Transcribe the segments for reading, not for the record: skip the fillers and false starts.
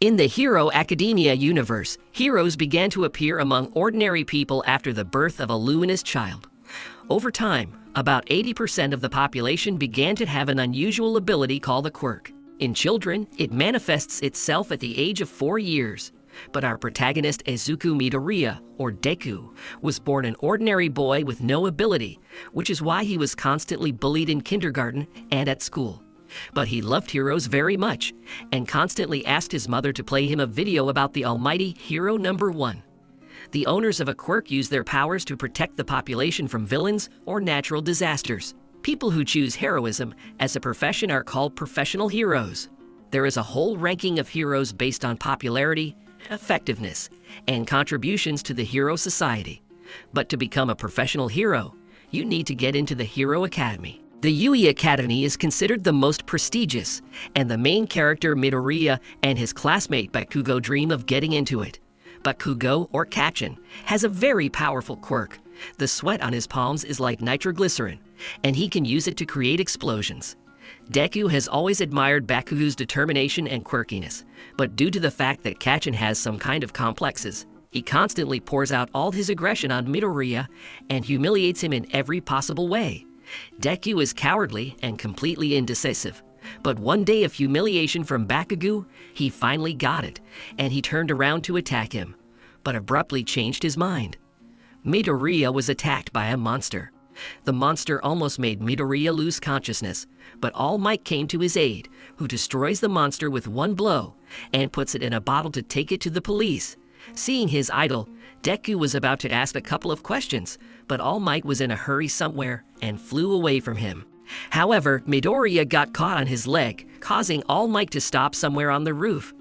In the Hero Academia universe, heroes began to appear among ordinary people after the birth of a luminous child. Over time, about 80% of the population began to have an unusual ability called a quirk. In children, it manifests itself at the age of 4 years. But our protagonist Izuku Midoriya, or Deku, was born an ordinary boy with no ability, which is why he was constantly bullied in kindergarten and at school. But he loved heroes very much, and constantly asked his mother to play him a video about the almighty Hero Number 1. The owners of a quirk use their powers to protect the population from villains or natural disasters. People who choose heroism as a profession are called professional heroes. There is a whole ranking of heroes based on popularity, effectiveness, and contributions to the hero society. But to become a professional hero, you need to get into the Hero Academy. The Yui Academy is considered the most prestigious, and the main character Midoriya and his classmate Bakugo dream of getting into it. Bakugo, or Kachin, has a very powerful quirk. The sweat on his palms is like nitroglycerin, and he can use it to create explosions. Deku has always admired Bakugo's determination and quirkiness, but due to the fact that Kachin has some kind of complexes, he constantly pours out all his aggression on Midoriya and humiliates him in every possible way. Deku is cowardly and completely indecisive, but one day of humiliation from Bakugo, he finally got it, and he turned around to attack him, but abruptly changed his mind. Midoriya was attacked by a monster. The monster almost made Midoriya lose consciousness, but All Might came to his aid, who destroys the monster with one blow and puts it in a bottle to take it to the police. Seeing his idol, Deku was about to ask a couple of questions, but All Might was in a hurry somewhere and flew away from him. However, Midoriya got caught on his leg, causing All Might to stop somewhere on the roof.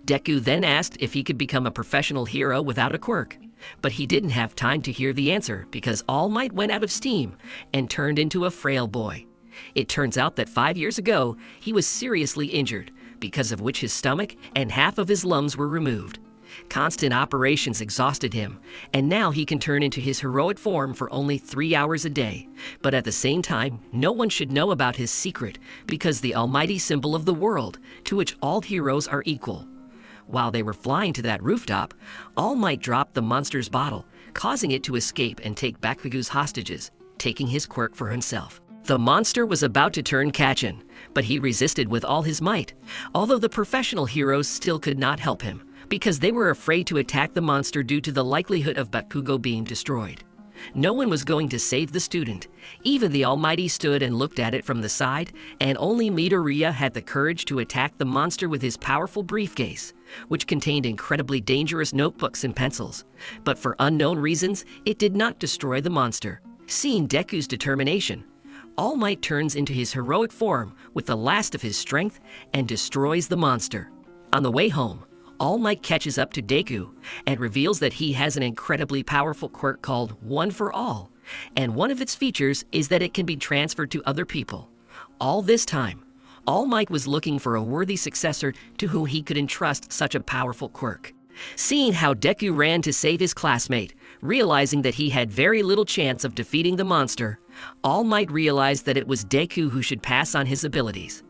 Deku then asked if he could become a professional hero without a quirk, but he didn't have time to hear the answer because All Might went out of steam and turned into a frail boy. It turns out that 5 years ago, he was seriously injured, because of which his stomach and half of his lungs were removed. Constant operations exhausted him, and now he can turn into his heroic form for only 3 hours a day. But at the same time, no one should know about his secret, because the almighty symbol of the world, to which all heroes are equal. While they were flying to that rooftop, All Might dropped the monster's bottle, causing it to escape and take Bakugo's hostages, taking his quirk for himself. The monster was about to turn Kachin, but he resisted with all his might, although the professional heroes still could not help him, because they were afraid to attack the monster due to the likelihood of Bakugo being destroyed. No one was going to save the student. Even the Almighty stood and looked at it from the side, and only Midoriya had the courage to attack the monster with his powerful briefcase, which contained incredibly dangerous notebooks and pencils. But for unknown reasons, it did not destroy the monster. Seeing Deku's determination, All Might turns into his heroic form with the last of his strength and destroys the monster. On the way home, All Might catches up to Deku and reveals that he has an incredibly powerful quirk called One for All, and one of its features is that it can be transferred to other people. All this time, All Might was looking for a worthy successor to whom he could entrust such a powerful quirk. Seeing how Deku ran to save his classmate, realizing that he had very little chance of defeating the monster, All Might realized that it was Deku who should pass on his abilities.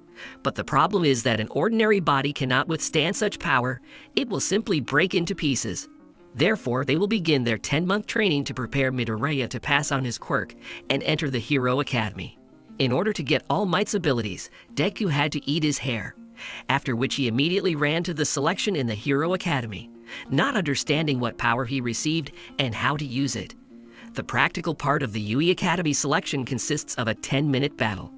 But the problem is that an ordinary body cannot withstand such power. It will simply break into pieces. Therefore, they will begin their 10-month training to prepare Midoriya to pass on his quirk and enter the Hero Academy. In order to get All Might's abilities, Deku had to eat his hair, after which he immediately ran to the selection in the Hero Academy, not understanding what power he received and how to use it. The practical part of the Yui Academy selection consists of a 10-minute battle.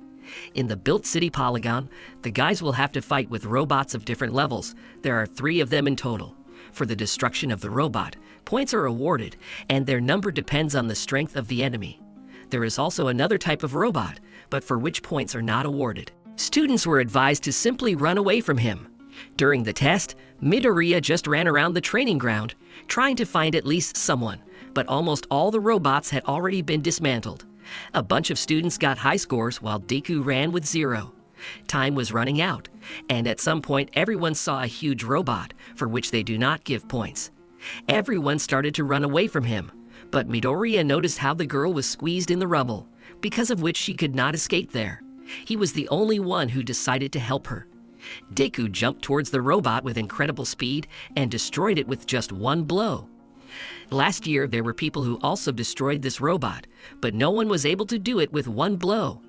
In the built city polygon, the guys will have to fight with robots of different levels. There are 3 of them in total. For the destruction of the robot, points are awarded, and their number depends on the strength of the enemy. There is also another type of robot, but for which points are not awarded. Students were advised to simply run away from him. During the test, Midoriya just ran around the training ground, trying to find at least someone, but almost all the robots had already been dismantled. A bunch of students got high scores while Deku ran with 0. Time was running out, and at some point everyone saw a huge robot, for which they do not give points. Everyone started to run away from him, but Midoriya noticed how the girl was squeezed in the rubble, because of which she could not escape there. He was the only one who decided to help her. Deku jumped towards the robot with incredible speed and destroyed it with just one blow. Last year, there were people who also destroyed this robot, but no one was able to do it with one blow.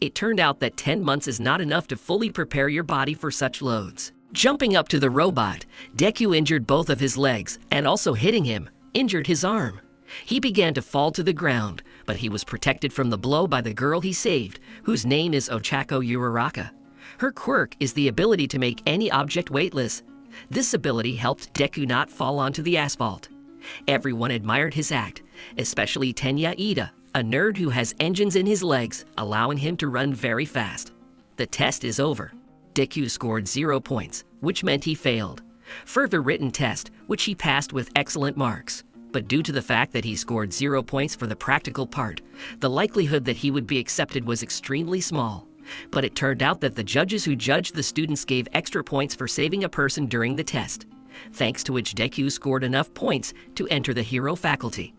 It turned out that 10 months is not enough to fully prepare your body for such loads. Jumping up to the robot, Deku injured both of his legs, and also hitting him, injured his arm. He began to fall to the ground, but he was protected from the blow by the girl he saved, whose name is Ochako Uraraka. Her quirk is the ability to make any object weightless. This ability helped Deku not fall onto the asphalt. Everyone admired his act, especially Tenya Ida, a nerd who has engines in his legs, allowing him to run very fast. The test is over. Deku scored 0 points, which meant he failed. Further written test, which he passed with excellent marks. But due to the fact that he scored 0 points for the practical part, the likelihood that he would be accepted was extremely small. But it turned out that the judges who judged the students gave extra points for saving a person during the test, thanks to which Deku scored enough points to enter the hero faculty.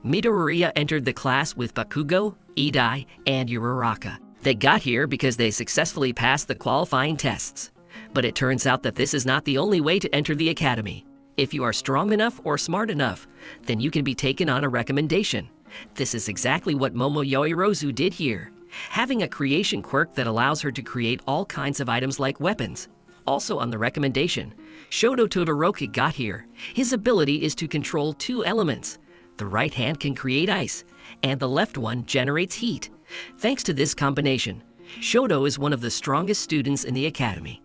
Midoriya entered the class with Bakugo, Idai, and Uraraka. They got here because they successfully passed the qualifying tests. But it turns out that this is not the only way to enter the academy. If you are strong enough or smart enough, then you can be taken on a recommendation. This is exactly what Momo Yoirozu did here, having a creation quirk that allows her to create all kinds of items like weapons. Also on the recommendation, Shoto Todoroki got here. His ability is to control 2 elements. The right hand can create ice, and the left one generates heat. Thanks to this combination, Shoto is one of the strongest students in the academy.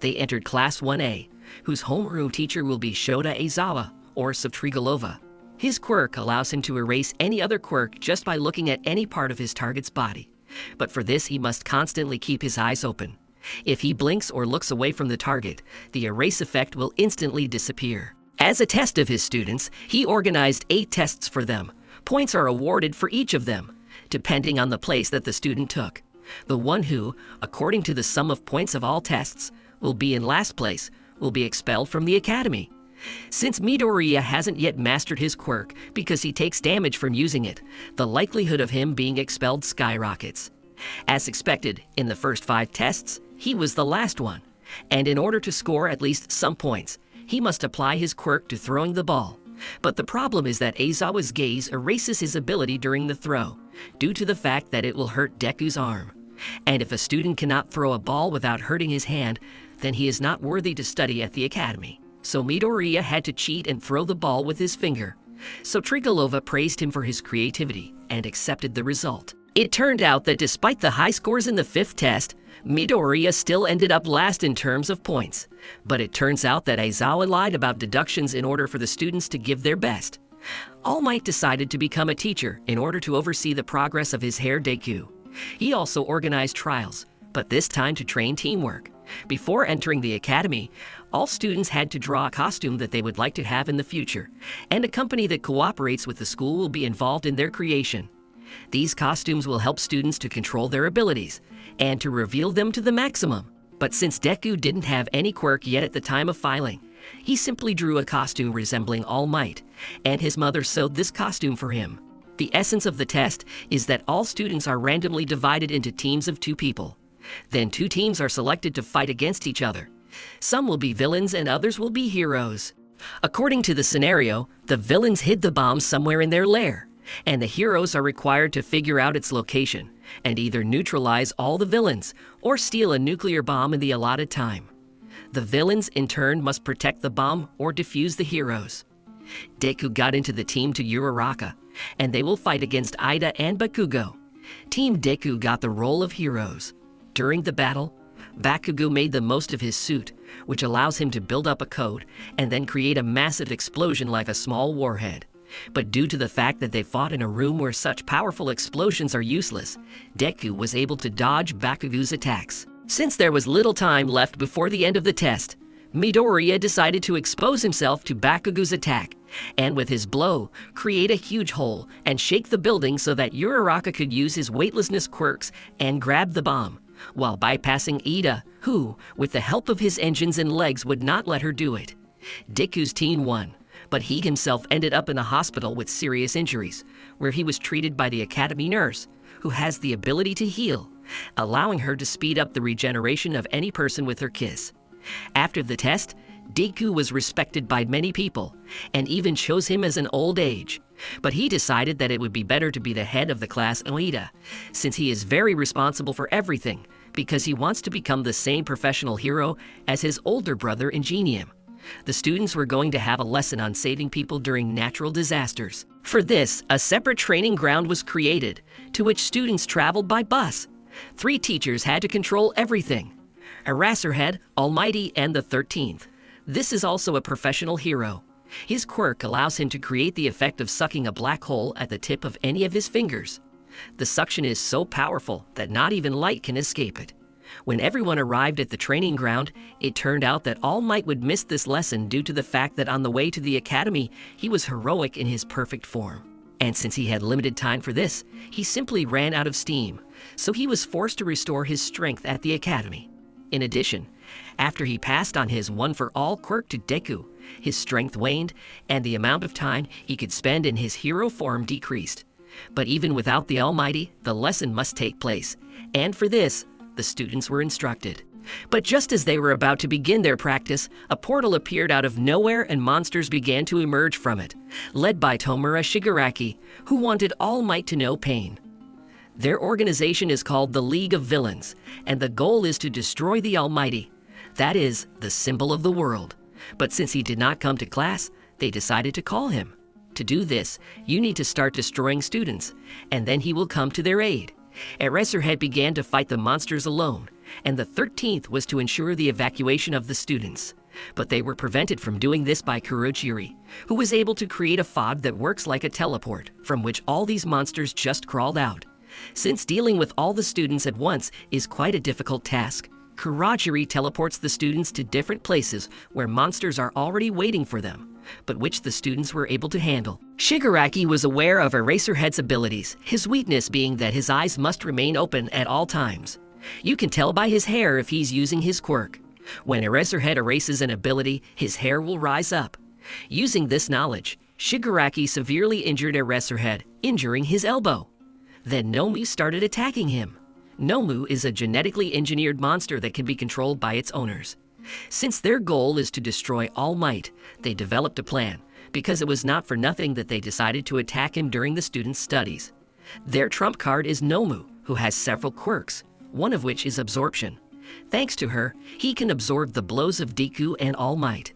They entered Class 1A, whose homeroom teacher will be Shota Aizawa, or Subtrigalova. His quirk allows him to erase any other quirk just by looking at any part of his target's body. But for this, he must constantly keep his eyes open. If he blinks or looks away from the target, the erase effect will instantly disappear. As a test of his students, he organized 8 tests for them. Points are awarded for each of them, depending on the place that the student took. The one who, according to the sum of points of all tests, will be in last place will be expelled from the academy. Since Midoriya hasn't yet mastered his quirk because he takes damage from using it, the likelihood of him being expelled skyrockets. As expected, in the first 5 tests, he was the last one, and in order to score at least some points, he must apply his quirk to throwing the ball. But the problem is that Aizawa's gaze erases his ability during the throw, due to the fact that it will hurt Deku's arm. And if a student cannot throw a ball without hurting his hand, then he is not worthy to study at the academy. So Midoriya had to cheat and throw the ball with his finger. So Trigalova praised him for his creativity and accepted the result. It turned out that despite the high scores in the 5th test, Midoriya still ended up last in terms of points. But it turns out that Aizawa lied about deductions in order for the students to give their best. All Might decided to become a teacher in order to oversee the progress of his heir Deku. He also organized trials, but this time to train teamwork. Before entering the academy, all students had to draw a costume that they would like to have in the future, and a company that cooperates with the school will be involved in their creation. These costumes will help students to control their abilities and to reveal them to the maximum. But since Deku didn't have any quirk yet at the time of filing, he simply drew a costume resembling All Might, and his mother sewed this costume for him. The essence of the test is that all students are randomly divided into teams of 2 people. Then 2 teams are selected to fight against each other. Some will be villains and others will be heroes. According to the scenario, the villains hid the bomb somewhere in their lair, and the heroes are required to figure out its location and either neutralize all the villains or steal a nuclear bomb in the allotted time. The villains, in turn, must protect the bomb or defuse the heroes. Deku got into the team to Uraraka, and they will fight against Ida and Bakugo. Team Deku got the role of heroes. During the battle, Bakugo made the most of his suit, which allows him to build up a code and then create a massive explosion like a small warhead. But due to the fact that they fought in a room where such powerful explosions are useless, Deku was able to dodge Bakugo's attacks. Since there was little time left before the end of the test, Midoriya decided to expose himself to Bakugo's attack, and with his blow, create a huge hole and shake the building so that Uraraka could use his weightlessness quirks and grab the bomb, while bypassing Ida, who, with the help of his engines and legs, would not let her do it. Deku's team won, but he himself ended up in a hospital with serious injuries, where he was treated by the academy nurse, who has the ability to heal, allowing her to speed up the regeneration of any person with her kiss. After the test, Deku was respected by many people, and even chose him as an old age. But he decided that it would be better to be the head of the class Oida, since he is very responsible for everything, because he wants to become the same professional hero as his older brother Ingenium. The students were going to have a lesson on saving people during natural disasters. For this, a separate training ground was created, to which students traveled by bus. 3 teachers had to control everything: Eraserhead, Almighty, and the 13th. This is also a professional hero. His quirk allows him to create the effect of sucking a black hole at the tip of any of his fingers. The suction is so powerful that not even light can escape it. When everyone arrived at the training ground, it turned out that All Might would miss this lesson due to the fact that on the way to the academy, he was heroic in his perfect form. And since he had limited time for this, he simply ran out of steam, so he was forced to restore his strength at the academy. In addition, after he passed on his one-for-all quirk to Deku, his strength waned, and the amount of time he could spend in his hero form decreased. But even without the Almighty, the lesson must take place, and for this, the students were instructed. But just as they were about to begin their practice, a portal appeared out of nowhere and monsters began to emerge from it, led by Tomura Shigaraki, who wanted All Might to know pain. Their organization is called the League of Villains, and the goal is to destroy the Almighty. That is, the symbol of the world. But since he did not come to class, they decided to call him. To do this, you need to start destroying students, and then he will come to their aid. Eraserhead began to fight the monsters alone, and the 13th was to ensure the evacuation of the students. But they were prevented from doing this by Kurojiri, who was able to create a fog that works like a teleport, from which all these monsters just crawled out. Since dealing with all the students at once is quite a difficult task, Kurojiri teleports the students to different places where monsters are already waiting for them, but which the students were able to handle. Shigaraki was aware of Eraserhead's abilities, his weakness being that his eyes must remain open at all times. You can tell by his hair if he's using his quirk. When Eraserhead erases an ability, his hair will rise up. Using this knowledge, Shigaraki severely injured Eraserhead, injuring his elbow. Then Nomu started attacking him. Nomu is a genetically engineered monster that can be controlled by its owners. Since their goal is to destroy All Might, they developed a plan, because it was not for nothing that they decided to attack him during the students' studies. Their trump card is Nomu, who has several quirks, one of which is absorption. Thanks to her, he can absorb the blows of Deku and All Might.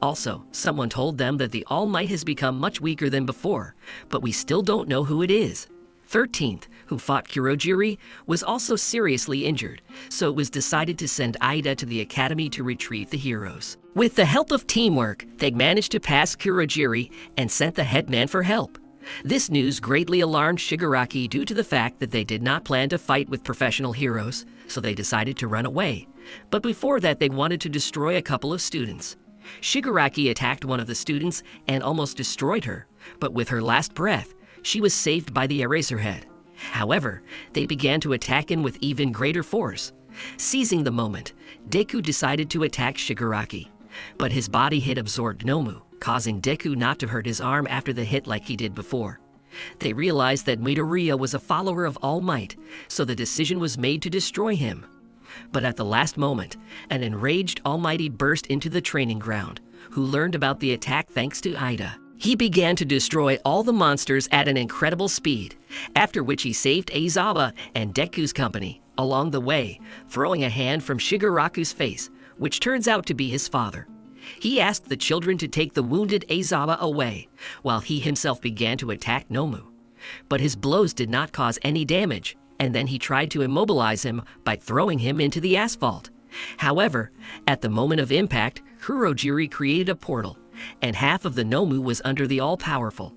Also, someone told them that the All Might has become much weaker than before, but we still don't know who it is. 13th, who fought Kurojiri, was also seriously injured, so it was decided to send Ida to the academy to retrieve the heroes. With the help of teamwork, they managed to pass Kurojiri and sent the headman for help. This news greatly alarmed Shigaraki due to the fact that they did not plan to fight with professional heroes, so they decided to run away. But before that, they wanted to destroy a couple of students. Shigaraki attacked one of the students and almost destroyed her, but with her last breath, she was saved by the Eraserhead. However, they began to attack him with even greater force. Seizing the moment, Deku decided to attack Shigaraki, but his body hit absorbed Nomu, causing Deku not to hurt his arm after the hit like he did before. They realized that Midoriya was a follower of All Might, so the decision was made to destroy him. But at the last moment, an enraged Almighty burst into the training ground, who learned about the attack thanks to Ida. He began to destroy all the monsters at an incredible speed, after which he saved Aizawa and Deku's company along the way, throwing a hand from Shigaraku's face, which turns out to be his father. He asked the children to take the wounded Aizawa away, while he himself began to attack Nomu. But his blows did not cause any damage, and then he tried to immobilize him by throwing him into the asphalt. However, at the moment of impact, Kurojiri created a portal, and half of the Nomu was under the all-powerful.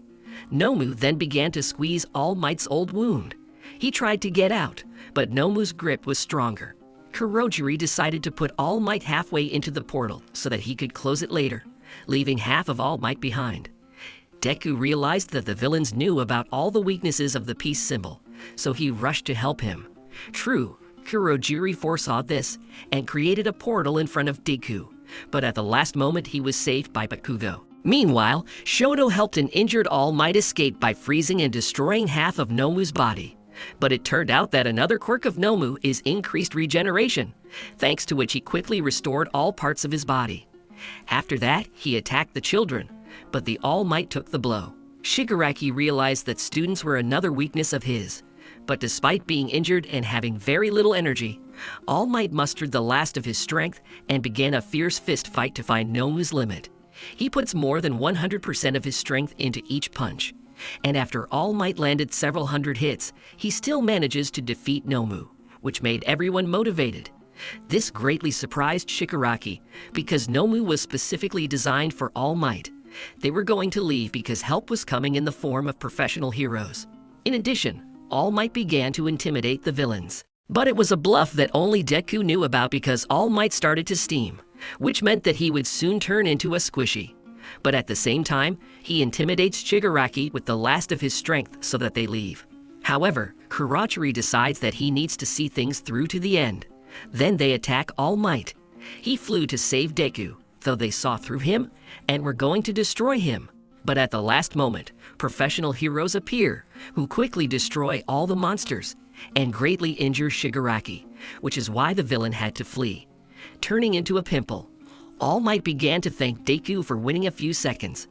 Nomu then began to squeeze All Might's old wound. He tried to get out, but Nomu's grip was stronger. Kurojiri decided to put All Might halfway into the portal so that he could close it later, leaving half of All Might behind. Deku realized that the villains knew about all the weaknesses of the peace symbol, so he rushed to help him. True, Kurojiri foresaw this and created a portal in front of Deku, but at the last moment he was saved by Bakugo. Meanwhile, Shoto helped an injured All Might escape by freezing and destroying half of Nomu's body. But it turned out that another quirk of Nomu is increased regeneration, thanks to which he quickly restored all parts of his body. After that, he attacked the children, but the All Might took the blow. Shigaraki realized that students were another weakness of his, but despite being injured and having very little energy, All Might mustered the last of his strength and began a fierce fist fight to find Nomu's limit. He puts more than 100% of his strength into each punch, and after All Might landed several hundred hits, he still manages to defeat Nomu, which made everyone motivated. This greatly surprised Shigaraki because Nomu was specifically designed for All Might. They were going to leave because help was coming in the form of professional heroes. In addition, All Might began to intimidate the villains. But it was a bluff that only Deku knew about because All Might started to steam, which meant that he would soon turn into a squishy. But at the same time, he intimidates Shigaraki with the last of his strength so that they leave. However, Kurachiri decides that he needs to see things through to the end. Then they attack All Might. He flew to save Deku, though they saw through him and were going to destroy him. But at the last moment, professional heroes appear, who quickly destroy all the monsters and greatly injure Shigaraki, which is why the villain had to flee. Turning into a pimple, All Might began to thank Deku for winning a few seconds.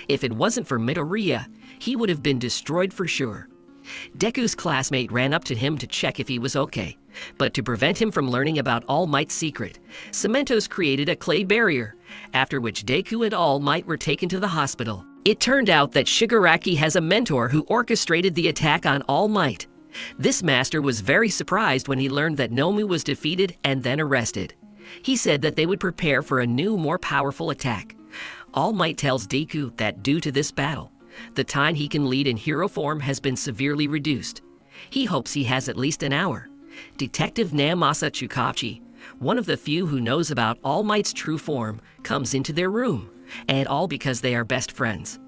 If it wasn't for Midoriya, he would have been destroyed for sure. Deku's classmate ran up to him to check if he was okay, but to prevent him from learning about All Might's secret, Cementos created a clay barrier, after which Deku and All Might were taken to the hospital. It turned out that Shigaraki has a mentor who orchestrated the attack on All Might. This master was very surprised when he learned that Nomu was defeated and then arrested. He said that they would prepare for a new, more powerful attack. All Might tells Deku that due to this battle, the time he can lead in hero form has been severely reduced. He hopes he has at least an hour. Detective Naomasa Tsukachi, one of the few who knows about All Might's true form, comes into their room, and all because they are best friends.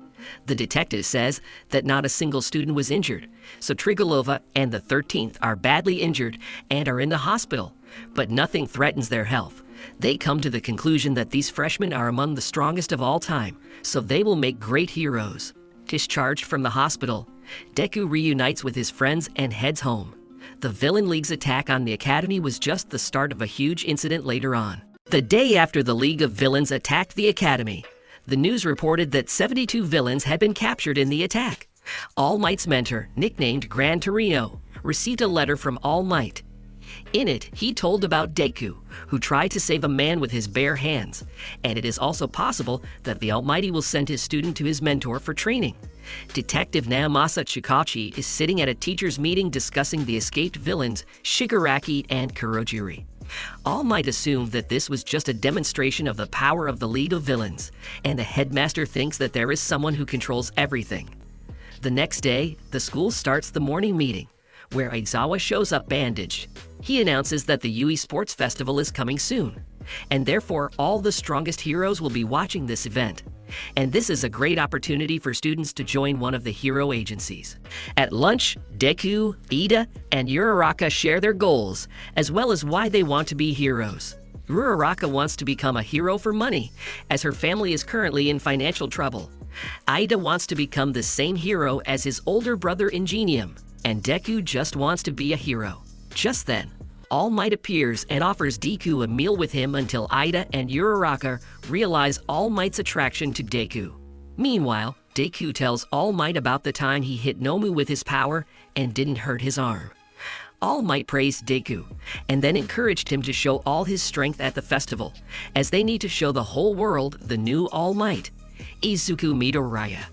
The detective says that not a single student was injured, so Trigolova and the 13th are badly injured and are in the hospital, but nothing threatens their health. They come to the conclusion that these freshmen are among the strongest of all time, so they will make great heroes. Discharged from the hospital, Deku reunites with his friends and heads home. The Villain League's attack on the Academy was just the start of a huge incident later on. The day after the League of Villains attacked the Academy, the news reported that 72 villains had been captured in the attack. All Might's mentor, nicknamed Gran Torino, received a letter from All Might. In it, he told about Deku, who tried to save a man with his bare hands, and it is also possible that the Almighty will send his student to his mentor for training. Detective Naomasa Tsukachi is sitting at a teacher's meeting discussing the escaped villains Shigaraki and Kurojiri. All Might assumed that this was just a demonstration of the power of the League of Villains, and the headmaster thinks that there is someone who controls everything. The next day, the school starts the morning meeting, where Aizawa shows up bandaged. He announces that the Yui Sports Festival is coming soon, and therefore all the strongest heroes will be watching this event. And this is a great opportunity for students to join one of the hero agencies. At lunch, Deku, Ida, and Uraraka share their goals, as well as why they want to be heroes. Uraraka wants to become a hero for money, as her family is currently in financial trouble. Ida wants to become the same hero as his older brother Ingenium, and Deku just wants to be a hero. Just then, All Might appears and offers Deku a meal with him until Ida and Uraraka realize All Might's attraction to Deku. Meanwhile, Deku tells All Might about the time he hit Nomu with his power and didn't hurt his arm. All Might praised Deku, and then encouraged him to show all his strength at the festival, as they need to show the whole world the new All Might, Izuku Midoriya.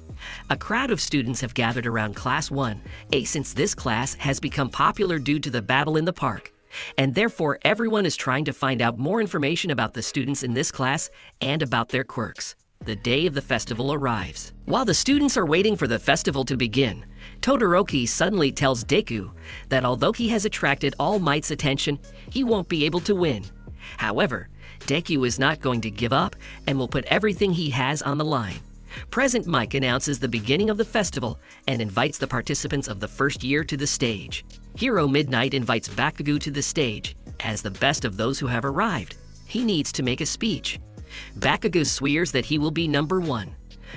A crowd of students have gathered around Class 1A since this class has become popular due to the battle in the park, and therefore everyone is trying to find out more information about the students in this class and about their quirks. The day of the festival arrives. While the students are waiting for the festival to begin, Todoroki suddenly tells Deku that although he has attracted All Might's attention, he won't be able to win. However, Deku is not going to give up and will put everything he has on the line. Present Mike announces the beginning of the festival and invites the participants of the first year to the stage. Hero Midnight invites Bakugo to the stage as the best of those who have arrived. He needs to make a speech. Bakugo swears that he will be number one.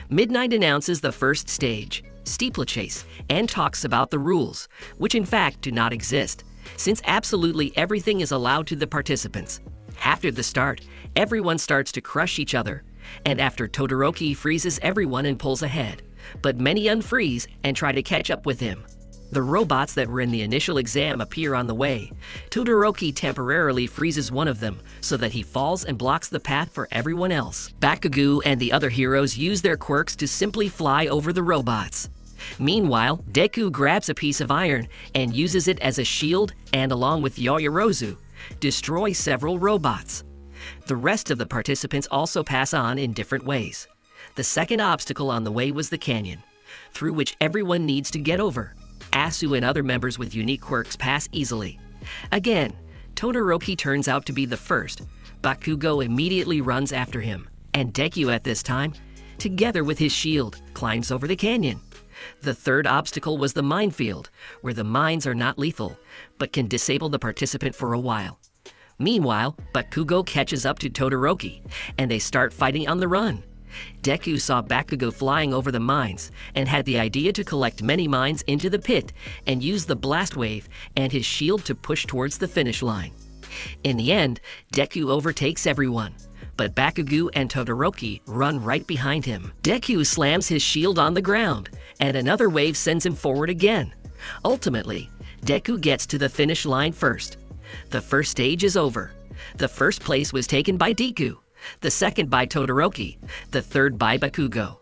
Midnight announces the first stage, steeplechase, and talks about the rules, which in fact do not exist, since absolutely everything is allowed to the participants. After the start, everyone starts to crush each other, and after Todoroki freezes everyone and pulls ahead, but many unfreeze and try to catch up with him. The robots that were in the initial exam appear on the way. Todoroki temporarily freezes one of them so that he falls and blocks the path for everyone else. Bakugo and the other heroes use their quirks to simply fly over the robots. Meanwhile, Deku grabs a piece of iron and uses it as a shield and, along with Yaoyorozu, destroy several robots. The rest of the participants also pass on in different ways. The second obstacle on the way was the canyon, through which everyone needs to get over. Asu and other members with unique quirks pass easily. Again, Todoroki turns out to be the first. Bakugo immediately runs after him, and Deku at this time, together with his shield, climbs over the canyon. The third obstacle was the minefield, where the mines are not lethal, but can disable the participant for a while. Meanwhile, Bakugo catches up to Todoroki, and they start fighting on the run. Deku saw Bakugo flying over the mines and had the idea to collect many mines into the pit and use the blast wave and his shield to push towards the finish line. In the end, Deku overtakes everyone, but Bakugo and Todoroki run right behind him. Deku slams his shield on the ground, and another wave sends him forward again. Ultimately, Deku gets to the finish line first. The first stage is over. The first place was taken by Deku, the second by Todoroki, the third by Bakugo.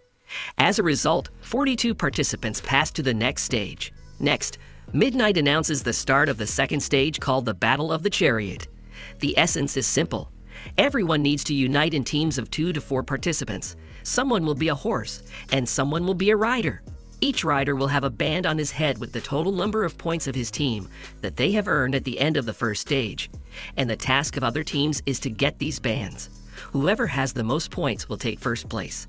As a result, 42 participants passed to the next stage. Next, Midnight announces the start of the second stage called the Battle of the Chariot. The essence is simple. Everyone needs to unite in teams of 2 to 4 participants. Someone will be a horse, and someone will be a rider. Each rider will have a band on his head with the total number of points of his team that they have earned at the end of the first stage, and the task of other teams is to get these bands. Whoever has the most points will take first place.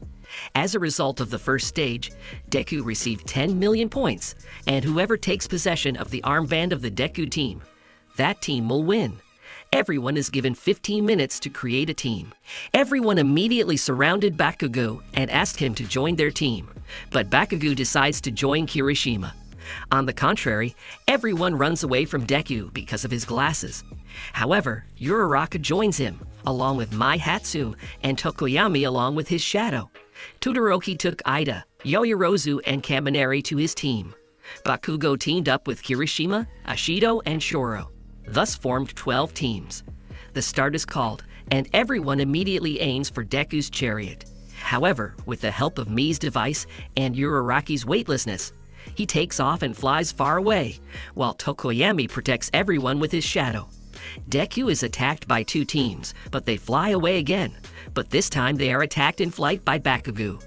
As a result of the first stage, Deku received 10 million points, and whoever takes possession of the armband of the Deku team, that team will win. Everyone is given 15 minutes to create a team. Everyone immediately surrounded Bakugo and asked him to join their team, but Bakugo decides to join Kirishima. On the contrary, everyone runs away from Deku because of his glasses. However, Uraraka joins him, along with Mai Hatsume and Tokoyami along with his shadow. Todoroki took Ida, Yaoyorozu, and Kaminari to his team. Bakugo teamed up with Kirishima, Ashido, and Shoro, thus formed 12 teams. The start is called, and everyone immediately aims for Deku's chariot. However, with the help of Mii's device and Uraraki's weightlessness, he takes off and flies far away, while Tokoyami protects everyone with his shadow. Deku is attacked by 2 teams, but they fly away again, but this time they are attacked in flight by Bakugo.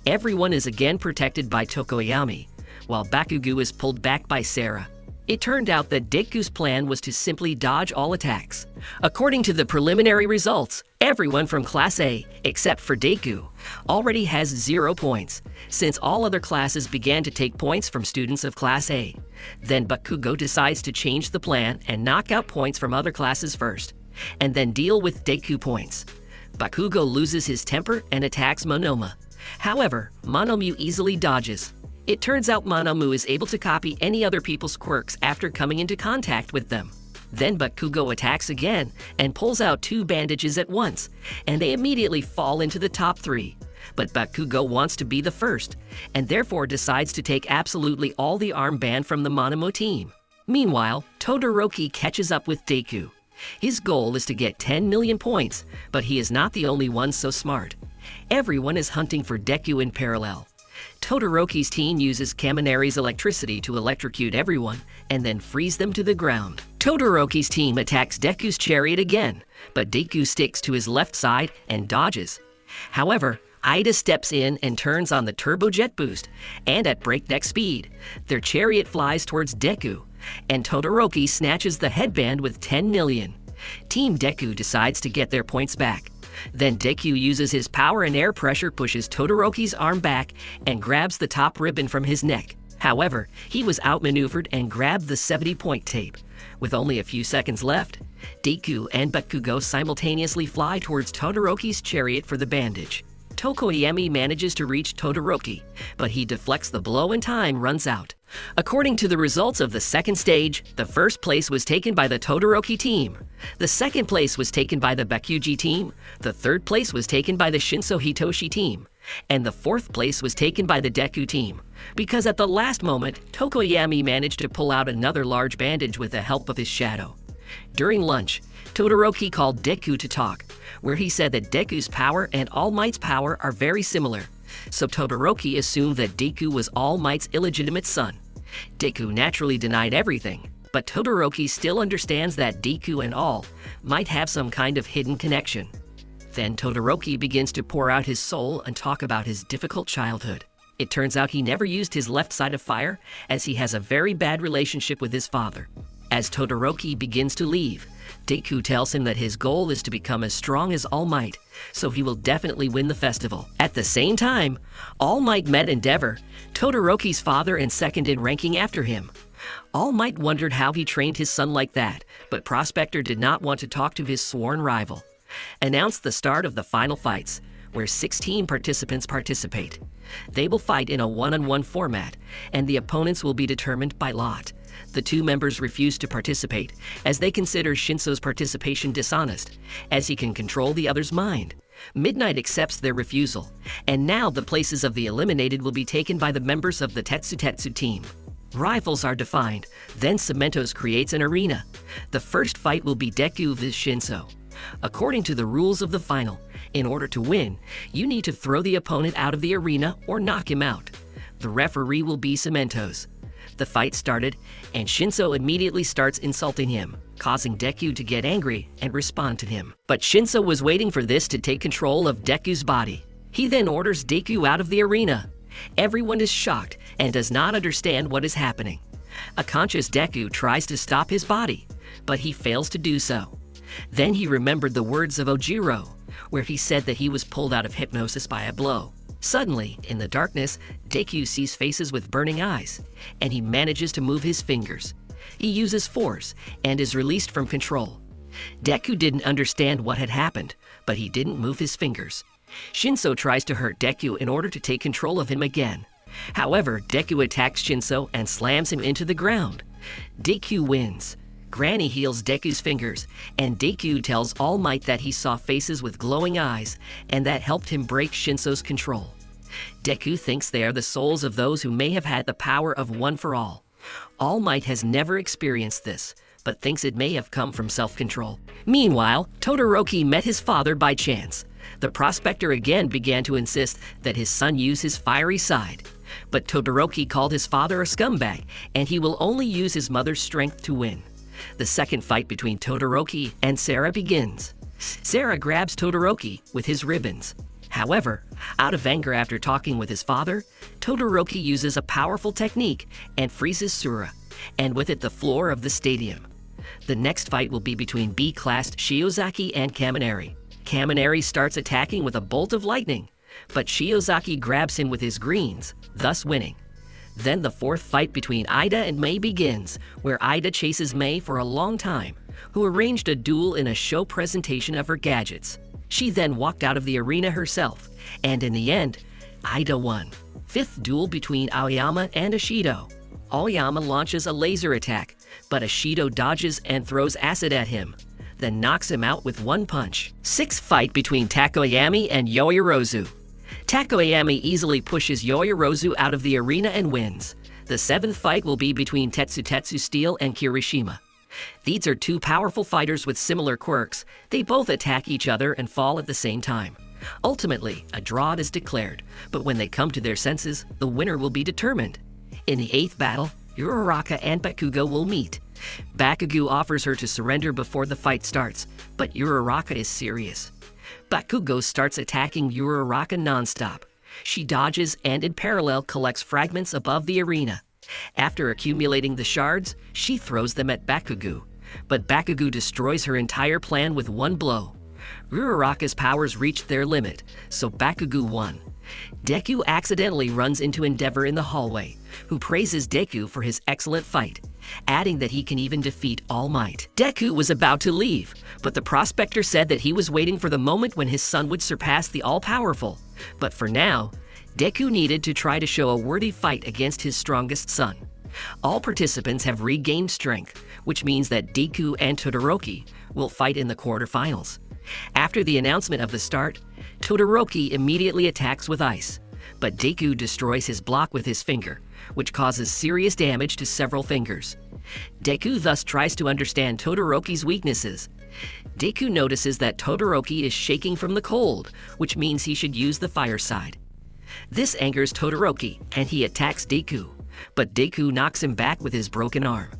Everyone is again protected by Tokoyami, while Bakugo is pulled back by Sarah. It turned out that Deku's plan was to simply dodge all attacks. According to the preliminary results, everyone from Class A, except for Deku, already has 0 points, since all other classes began to take points from students of Class A. Then Bakugo decides to change the plan and knock out points from other classes first, and then deal with Deku points. Bakugo loses his temper and attacks Monoma. However, Monomu easily dodges. It turns out Monomu is able to copy any other people's quirks after coming into contact with them. Then Bakugo attacks again and pulls out 2 bandages at once, and they immediately fall into the top 3. But Bakugo wants to be the first, and therefore decides to take absolutely all the armband from the Monomu team. Meanwhile, Todoroki catches up with Deku. His goal is to get 10 million points, but he is not the only one so smart. Everyone is hunting for Deku in parallel. Todoroki's team uses Kaminari's electricity to electrocute everyone and then freeze them to the ground. Todoroki's team attacks Deku's chariot again, but Deku sticks to his left side and dodges. However, Ida steps in and turns on the turbojet boost, and at breakneck speed, their chariot flies towards Deku, and Todoroki snatches the headband with 10 million. Team Deku decides to get their points back. Then Deku uses his power and air pressure pushes Todoroki's arm back and grabs the top ribbon from his neck. However, he was outmaneuvered and grabbed the 70-point tape. With only a few seconds left, Deku and Bakugo simultaneously fly towards Todoroki's chariot for the bandage. Tokoyami manages to reach Todoroki, but he deflects the blow and time runs out. According to the results of the second stage, the first place was taken by the Todoroki team. The second place was taken by the Bakuji team. The third place was taken by the Shinso Hitoshi team. And the fourth place was taken by the Deku team. Because at the last moment, Tokoyami managed to pull out another large bandage with the help of his shadow. During lunch, Todoroki called Deku to talk, where he said that Deku's power and All Might's power are very similar. So Todoroki assumed that Deku was All Might's illegitimate son. Deku naturally denied everything, but Todoroki still understands that Deku and All might have some kind of hidden connection. Then Todoroki begins to pour out his soul and talk about his difficult childhood. It turns out he never used his left side of fire, as he has a very bad relationship with his father. As Todoroki begins to leave, Deku tells him that his goal is to become as strong as All Might, so he will definitely win the festival. At the same time, All Might met Endeavor, Todoroki's father and second in ranking after him. All Might wondered how he trained his son like that, but Prospector did not want to talk to his sworn rival. Announced the start of the final fights, where 16 participants participate. They will fight in a one-on-one format, and the opponents will be determined by lot. The two members refuse to participate, as they consider Shinso's participation dishonest, as he can control the other's mind. Midnight accepts their refusal, and now the places of the eliminated will be taken by the members of the Tetsu team. Rivals are defined, then Cementos creates an arena. The first fight will be Deku vs Shinso. According to the rules of the final, in order to win, you need to throw the opponent out of the arena or knock him out. The referee will be Cementos. The fight started, and Shinso immediately starts insulting him, causing Deku to get angry and respond to him. But Shinso was waiting for this to take control of Deku's body. He then orders Deku out of the arena. Everyone is shocked and does not understand what is happening. A conscious Deku tries to stop his body, but he fails to do so. Then he remembered the words of Ojiro, where he said that he was pulled out of hypnosis by a blow. Suddenly, in the darkness, Deku sees faces with burning eyes, and he manages to move his fingers. He uses force and is released from control. Deku didn't understand what had happened, but he didn't move his fingers. Shinso tries to hurt Deku in order to take control of him again. However, Deku attacks Shinso and slams him into the ground. Deku wins. Granny heals Deku's fingers, and Deku tells All Might that he saw faces with glowing eyes, and that helped him break Shinso's control. Deku thinks they are the souls of those who may have had the power of One for All. All Might has never experienced this, but thinks it may have come from self-control. Meanwhile, Todoroki met his father by chance. The prospector again began to insist that his son use his fiery side. But Todoroki called his father a scumbag, and he will only use his mother's strength to win. The second fight between Todoroki and Sarah begins. Sarah grabs Todoroki with his ribbons. However, out of anger after talking with his father, Todoroki uses a powerful technique and freezes Sura, and with it the floor of the stadium. The next fight will be between B-classed Shiozaki and Kaminari. Kaminari starts attacking with a bolt of lightning, but Shiozaki grabs him with his greens, thus winning. Then the fourth fight between Ida and Mei begins, where Ida chases Mei for a long time, who arranged a duel in a show presentation of her gadgets. She then walked out of the arena herself, and in the end, Ida won. Fifth duel between Aoyama and Ashido. Aoyama launches a laser attack, but Ashido dodges and throws acid at him, then knocks him out with one punch. Sixth fight between Takoyami and Yoyorozu. Takoyami easily pushes Yoyorozu out of the arena and wins. The seventh fight will be between Tetsu Steel and Kirishima. These are two powerful fighters with similar quirks. They both attack each other and fall at the same time. Ultimately, a draw is declared, but when they come to their senses, the winner will be determined. In the eighth battle, Uraraka and Bakugo will meet. Bakugo offers her to surrender before the fight starts, but Uraraka is serious. Bakugo starts attacking Uraraka non-stop. She dodges and in parallel collects fragments above the arena. After accumulating the shards, she throws them at Bakugo, but Bakugo destroys her entire plan with one blow. Uraraka's powers reached their limit, so Bakugo won. Deku accidentally runs into Endeavor in the hallway, who praises Deku for his excellent fight, adding that he can even defeat All Might. Deku was about to leave, but the prospector said that he was waiting for the moment when his son would surpass the all-powerful. But for now, Deku needed to try to show a worthy fight against his strongest son. All participants have regained strength, which means that Deku and Todoroki will fight in the quarterfinals. After the announcement of the start, Todoroki immediately attacks with ice, but Deku destroys his block with his finger, which causes serious damage to several fingers. Deku thus tries to understand Todoroki's weaknesses. Deku notices that Todoroki is shaking from the cold, which means he should use the fire side. This angers Todoroki, and he attacks Deku, but Deku knocks him back with his broken arm.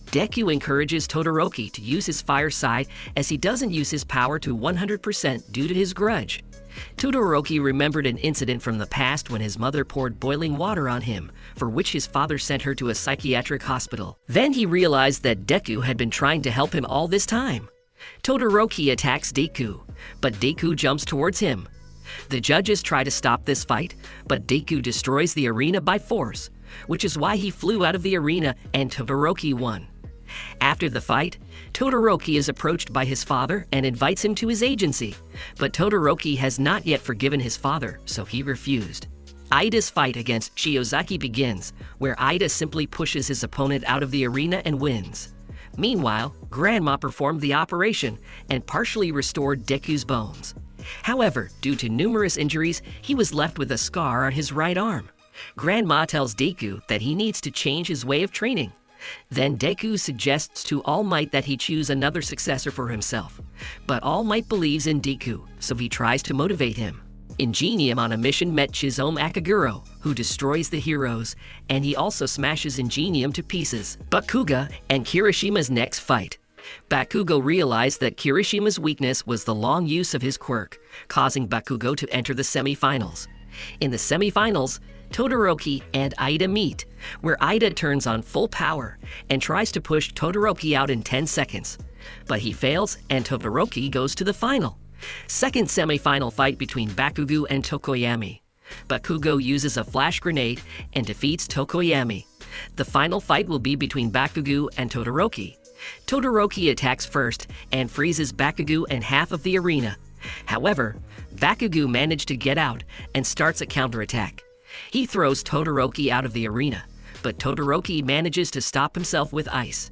Deku encourages Todoroki to use his fire side as he doesn't use his power to 100% due to his grudge. Todoroki remembered an incident from the past when his mother poured boiling water on him, for which his father sent her to a psychiatric hospital. Then he realized that Deku had been trying to help him all this time. Todoroki attacks Deku, but Deku jumps towards him. The judges try to stop this fight, but Deku destroys the arena by force, which is why he flew out of the arena and Todoroki won. After the fight, Todoroki is approached by his father and invites him to his agency, but Todoroki has not yet forgiven his father, so he refused. Ida's fight against Shiozaki begins, where Ida simply pushes his opponent out of the arena and wins. Meanwhile, Grandma performed the operation and partially restored Deku's bones. However, due to numerous injuries, he was left with a scar on his right arm. Grandma tells Deku that he needs to change his way of training. Then Deku suggests to All Might that he choose another successor for himself. But All Might believes in Deku, so he tries to motivate him. Ingenium on a mission met Chizome Akaguro, who destroys the heroes, and he also smashes Ingenium to pieces. Bakugo and Kirishima's next fight. Bakugo realized that Kirishima's weakness was the long use of his quirk, causing Bakugo to enter the semi-finals. In the semi-finals, Todoroki and Ida meet, where Ida turns on full power and tries to push Todoroki out in 10 seconds. But he fails and Todoroki goes to the final. Second semi-final fight between Bakugo and Tokoyami. Bakugo uses a flash grenade and defeats Tokoyami. The final fight will be between Bakugo and Todoroki. Todoroki attacks first and freezes Bakugo and half of the arena. However, Bakugo managed to get out and starts a counterattack. He throws Todoroki out of the arena, but Todoroki manages to stop himself with ice.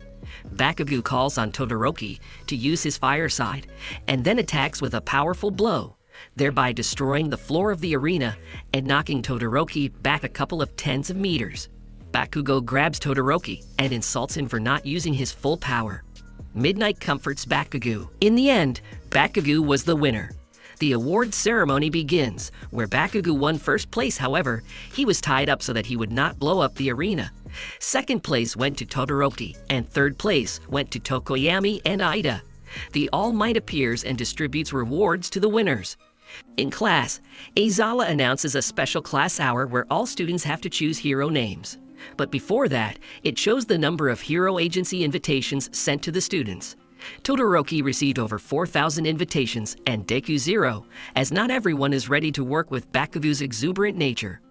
Bakugo calls on Todoroki to use his fire side, and then attacks with a powerful blow, thereby destroying the floor of the arena and knocking Todoroki back a couple of tens of meters. Bakugo grabs Todoroki and insults him for not using his full power. Midnight comforts Bakugo. In the end, Bakugo was the winner. The award ceremony begins, where Bakugo won first place. However, he was tied up so that he would not blow up the arena. Second place went to Todoroki, and third place went to Tokoyami and Ida. The All Might appears and distributes rewards to the winners. In class, Aizawa announces a special class hour where all students have to choose hero names. But before that, it shows the number of hero agency invitations sent to the students. Todoroki received over 4,000 invitations and Deku 0, as not everyone is ready to work with Bakugo's exuberant nature.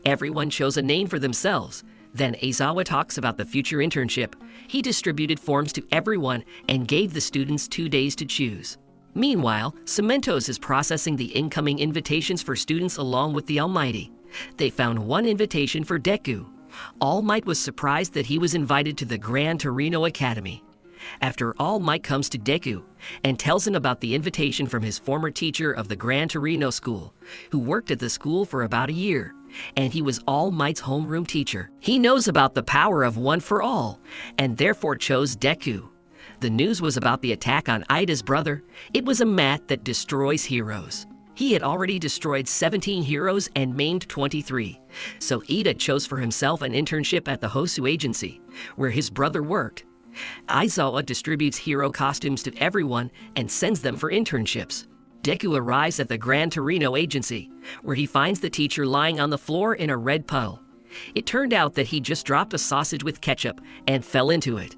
Everyone chose a name for themselves. Then Aizawa talks about the future internship. He distributed forms to everyone and gave the students 2 days to choose. Meanwhile, Cementos is processing the incoming invitations for students along with the Almighty. They found one invitation for Deku. All Might was surprised that he was invited to the Gran Torino Academy. After All Might comes to Deku and tells him about the invitation from his former teacher of the Gran Torino school, who worked at the school for about a year, and he was All Might's homeroom teacher. He knows about the power of one for all, and therefore chose Deku. The news was about the attack on Ida's brother. It was a mat that destroys heroes. He had already destroyed 17 heroes and maimed 23, so Ida chose for himself an internship at the Hosu Agency, where his brother worked. Aizawa distributes hero costumes to everyone and sends them for internships. Deku arrives at the Gran Torino Agency, where he finds the teacher lying on the floor in a red puddle. It turned out that he just dropped a sausage with ketchup and fell into it.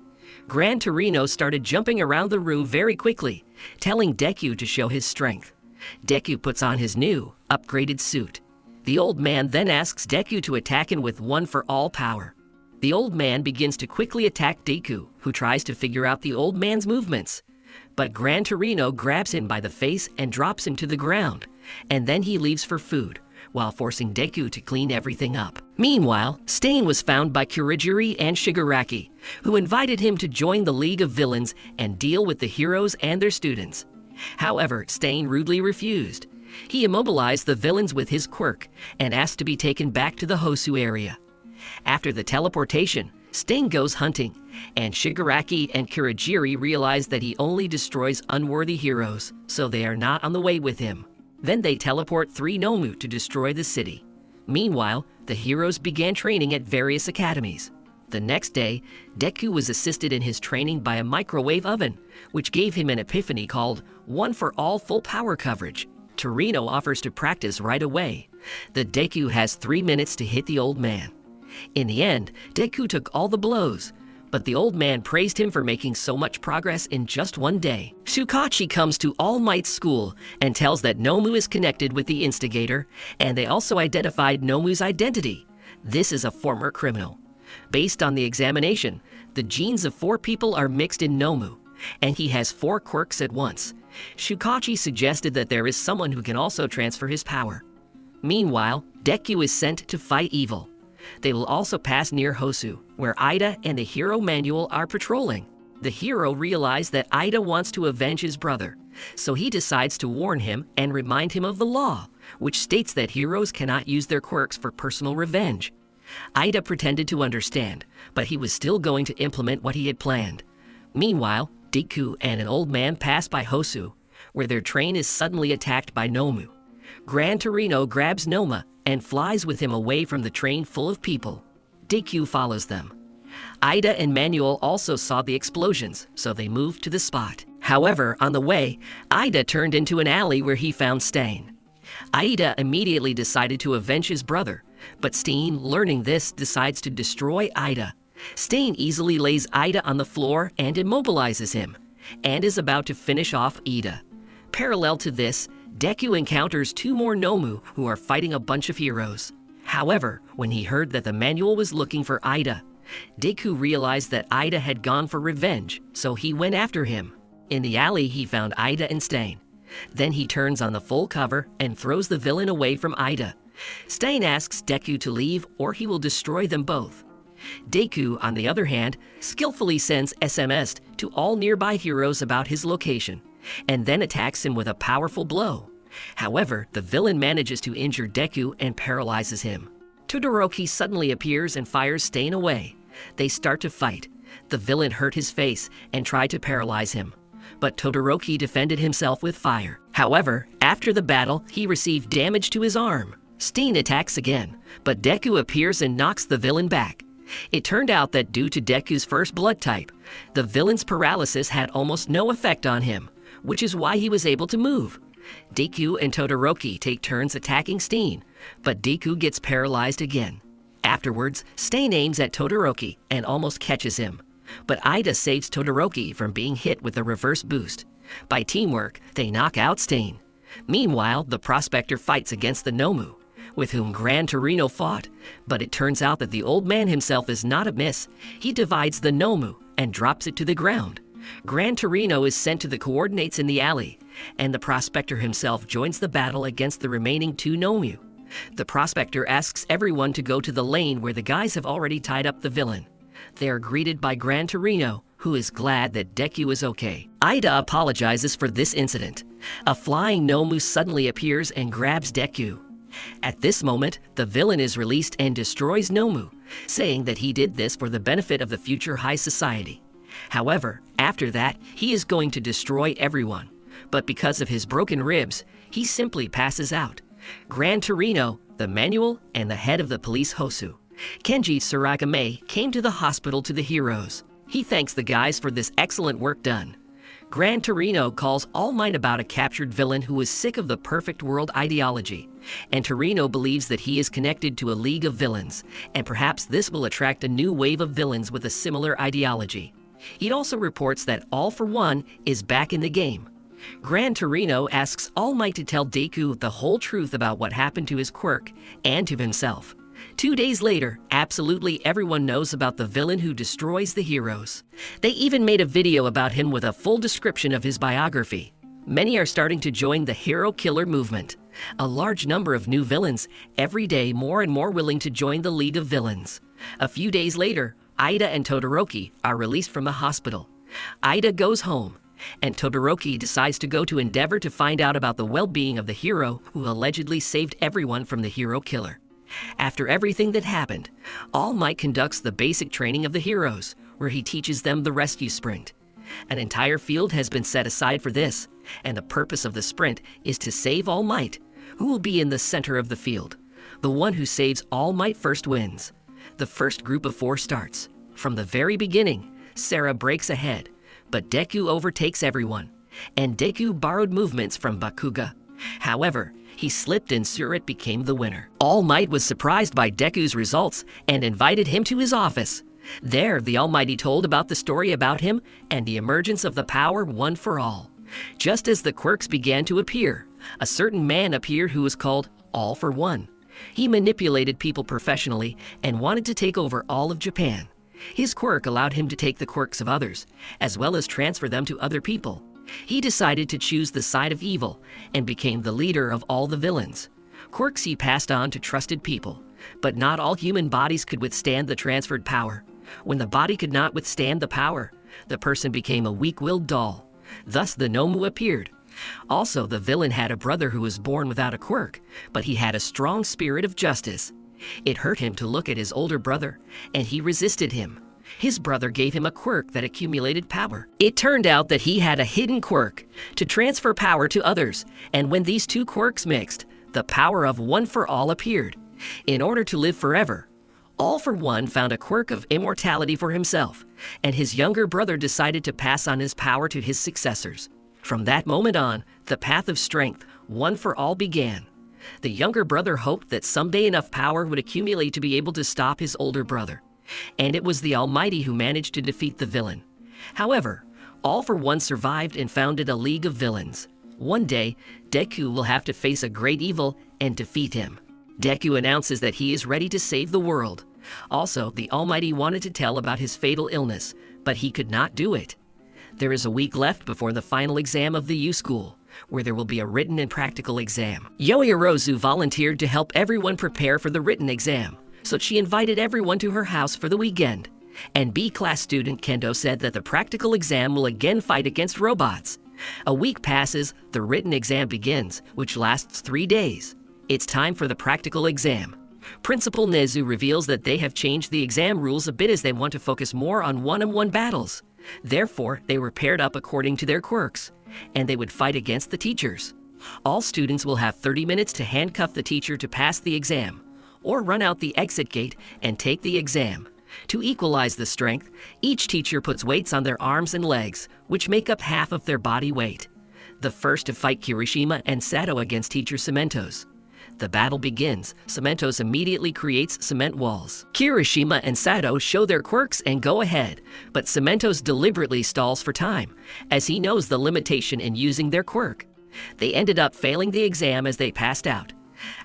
Gran Torino started jumping around the room very quickly, telling Deku to show his strength. Deku puts on his new, upgraded suit. The old man then asks Deku to attack him with one for all power. The old man begins to quickly attack Deku, who tries to figure out the old man's movements. But Gran Torino grabs him by the face and drops him to the ground, and then he leaves for food, while forcing Deku to clean everything up. Meanwhile, Stain was found by Kurogiri and Shigaraki, who invited him to join the League of Villains and deal with the heroes and their students. However, Stain rudely refused. He immobilized the villains with his quirk and asked to be taken back to the Hosu area. After the teleportation, Stain goes hunting, and Shigaraki and Kurogiri realize that he only destroys unworthy heroes, so they are not on the way with him. Then they teleport 3 Nomu to destroy the city. Meanwhile, the heroes began training at various academies. The next day, Deku was assisted in his training by a microwave oven, which gave him an epiphany called One for All Full Power Coverage. Torino offers to practice right away. The Deku has 3 minutes to hit the old man. In the end, Deku took all the blows, but the old man praised him for making so much progress in just 1 day. Shukachi comes to All Might's school and tells that Nomu is connected with the instigator, and they also identified Nomu's identity. This is a former criminal. Based on the examination, the genes of 4 people are mixed in Nomu, and he has 4 quirks at once. Shukachi suggested that there is someone who can also transfer his power. Meanwhile, Deku is sent to fight evil. They will also pass near Hosu, where Ida and the hero Manuel are patrolling. The hero realizes that Ida wants to avenge his brother, so he decides to warn him and remind him of the law, which states that heroes cannot use their quirks for personal revenge. Ida pretended to understand, but he was still going to implement what he had planned. Meanwhile, Deku and an old man pass by Hosu, where their train is suddenly attacked by Nomu. Gran Torino grabs Noma and flies with him away from the train full of people. Deku follows them. Ida and Manuel also saw the explosions, so they moved to the spot. However, on the way, Ida turned into an alley where he found Stain. Ida immediately decided to avenge his brother, but Stain, learning this, decides to destroy Ida. Stain easily lays Ida on the floor and immobilizes him, and is about to finish off Ida. Parallel to this, Deku encounters 2 more Nomu who are fighting a bunch of heroes. However, when he heard that the manual was looking for Ida, Deku realized that Ida had gone for revenge, so he went after him. In the alley, he found Ida and Stain. Then he turns on the full cover and throws the villain away from Ida. Stain asks Deku to leave or he will destroy them both. Deku, on the other hand, skillfully sends SMS to all nearby heroes about his location, and then attacks him with a powerful blow. However, the villain manages to injure Deku and paralyzes him. Todoroki suddenly appears and fires Stain away. They start to fight. The villain hurt his face and tried to paralyze him, but Todoroki defended himself with fire. However, after the battle, he received damage to his arm. Stain attacks again, but Deku appears and knocks the villain back. It turned out that due to Deku's first blood type, the villain's paralysis had almost no effect on him, which is why he was able to move. Deku and Todoroki take turns attacking Stain, but Deku gets paralyzed again. Afterwards, Stain aims at Todoroki and almost catches him, but Ida saves Todoroki from being hit with a reverse boost. By teamwork, they knock out Stain. Meanwhile, the prospector fights against the Nomu, with whom Gran Torino fought, but it turns out that the old man himself is not amiss. He divides the Nomu and drops it to the ground. Gran Torino is sent to the coordinates in the alley, and the prospector himself joins the battle against the remaining 2 Nomu. The prospector asks everyone to go to the lane where the guys have already tied up the villain. They are greeted by Gran Torino, who is glad that Deku is okay. Ida apologizes for this incident. A flying Nomu suddenly appears and grabs Deku. At this moment, the villain is released and destroys Nomu, saying that he did this for the benefit of the future high society. However, after that, he is going to destroy everyone, but because of his broken ribs, he simply passes out. Gran Torino, the manual, and the head of the police Hosu, Kenji Tsuragame, came to the hospital to the heroes. He thanks the guys for this excellent work done. Gran Torino calls All Might about a captured villain who is sick of the perfect world ideology, and Torino believes that he is connected to a league of villains, and perhaps this will attract a new wave of villains with a similar ideology. He also reports that All for One is back in the game. Gran Torino asks All Might to tell Deku the whole truth about what happened to his quirk and to himself. 2 days later, absolutely everyone knows about the villain who destroys the heroes. They even made a video about him with a full description of his biography. many are starting to join the hero killer movement. A large number of new villains, every day more and more willing to join the League of Villains. A few days later, Ida and Todoroki are released from the hospital. Ida goes home, and Todoroki decides to go to endeavor to find out about the well-being of the hero who allegedly saved everyone from the hero killer. After everything that happened, All Might conducts the basic training of the heroes, where he teaches them the rescue sprint. An entire field has been set aside for this, and the purpose of the sprint is to save All Might, who will be in the center of the field. The one who saves All Might first wins. The first group of 4 starts. From the very beginning, Sarah breaks ahead, but Deku overtakes everyone, and Deku borrowed movements from Bakuga. However, he slipped and Surut became the winner. All Might was surprised by Deku's results and invited him to his office. There, the Almighty told about the story about him and the emergence of the power one for all. Just as the quirks began to appear, a certain man appeared who was called All for One. He manipulated people professionally and wanted to take over all of Japan. His quirk allowed him to take the quirks of others, as well as transfer them to other people. He decided to choose the side of evil and became the leader of all the villains. Quirks he passed on to trusted people, but not all human bodies could withstand the transferred power. When the body could not withstand the power, the person became a weak-willed doll. Thus the Nomu appeared. Also, the villain had a brother who was born without a quirk, but he had a strong spirit of justice. It hurt him to look at his older brother, and he resisted him. His brother gave him a quirk that accumulated power. It turned out that he had a hidden quirk to transfer power to others, and when these 2 quirks mixed, the power of One for All appeared. In order to live forever, All for One found a quirk of immortality for himself, and his younger brother decided to pass on his power to his successors. From that moment on, the path of strength, One for All, began. The younger brother hoped that someday enough power would accumulate to be able to stop his older brother. And it was the Almighty who managed to defeat the villain. However, All for One survived and founded a League of Villains. One day, Deku will have to face a great evil and defeat him. Deku announces that he is ready to save the world. Also, the Almighty wanted to tell about his fatal illness, but he could not do it. There is a week left before the final exam of the U School, where there will be a written and practical exam. Yoirozu volunteered to help everyone prepare for the written exam, so she invited everyone to her house for the weekend. And B-class student Kendo said that the practical exam will again fight against robots. A week passes, the written exam begins, which lasts 3 days. It's time for the practical exam. Principal Nezu reveals that they have changed the exam rules a bit as they want to focus more on one-on-one battles. Therefore, they were paired up according to their quirks, and they would fight against the teachers. All students will have 30 minutes to handcuff the teacher to pass the exam, or run out the exit gate and take the exam. To equalize the strength, each teacher puts weights on their arms and legs, which make up half of their body weight. The first to fight Kirishima and Sato against teacher Cementos. The battle begins. Cementos immediately creates cement walls. Kirishima and Sato show their quirks and go ahead, but Cementos deliberately stalls for time, as he knows the limitation in using their quirk. They ended up failing the exam as they passed out.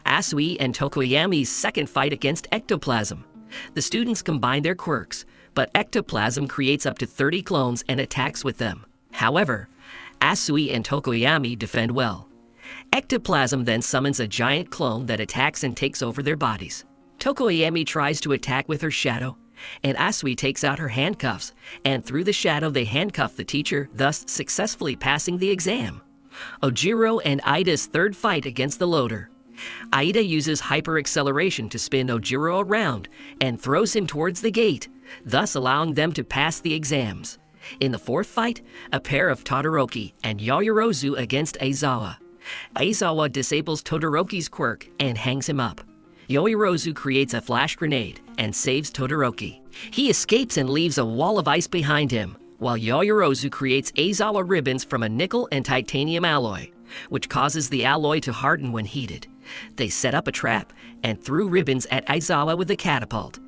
Asui and Tokoyami's second fight against ectoplasm. The students combine their quirks, but ectoplasm creates up to 30 clones and attacks with them. However, Asui and Tokoyami defend well. Ectoplasm then summons a giant clone that attacks and takes over their bodies. Tokoyami tries to attack with her shadow, and Asui takes out her handcuffs, and through the shadow they handcuff the teacher, thus successfully passing the exam. Ojiro and Ida's third fight against the loader. Ida uses hyper-acceleration to spin Ojiro around and throws him towards the gate, thus allowing them to pass the exams. In the fourth fight, a pair of Todoroki and Yoirozu against Aizawa. Aizawa disables Todoroki's quirk and hangs him up. Yoirozu creates a flash grenade and saves Todoroki. He escapes and leaves a wall of ice behind him, while Yoirozu creates Aizawa ribbons from a nickel and titanium alloy, which causes the alloy to harden when heated. They set up a trap and threw ribbons at Aizawa with a catapult.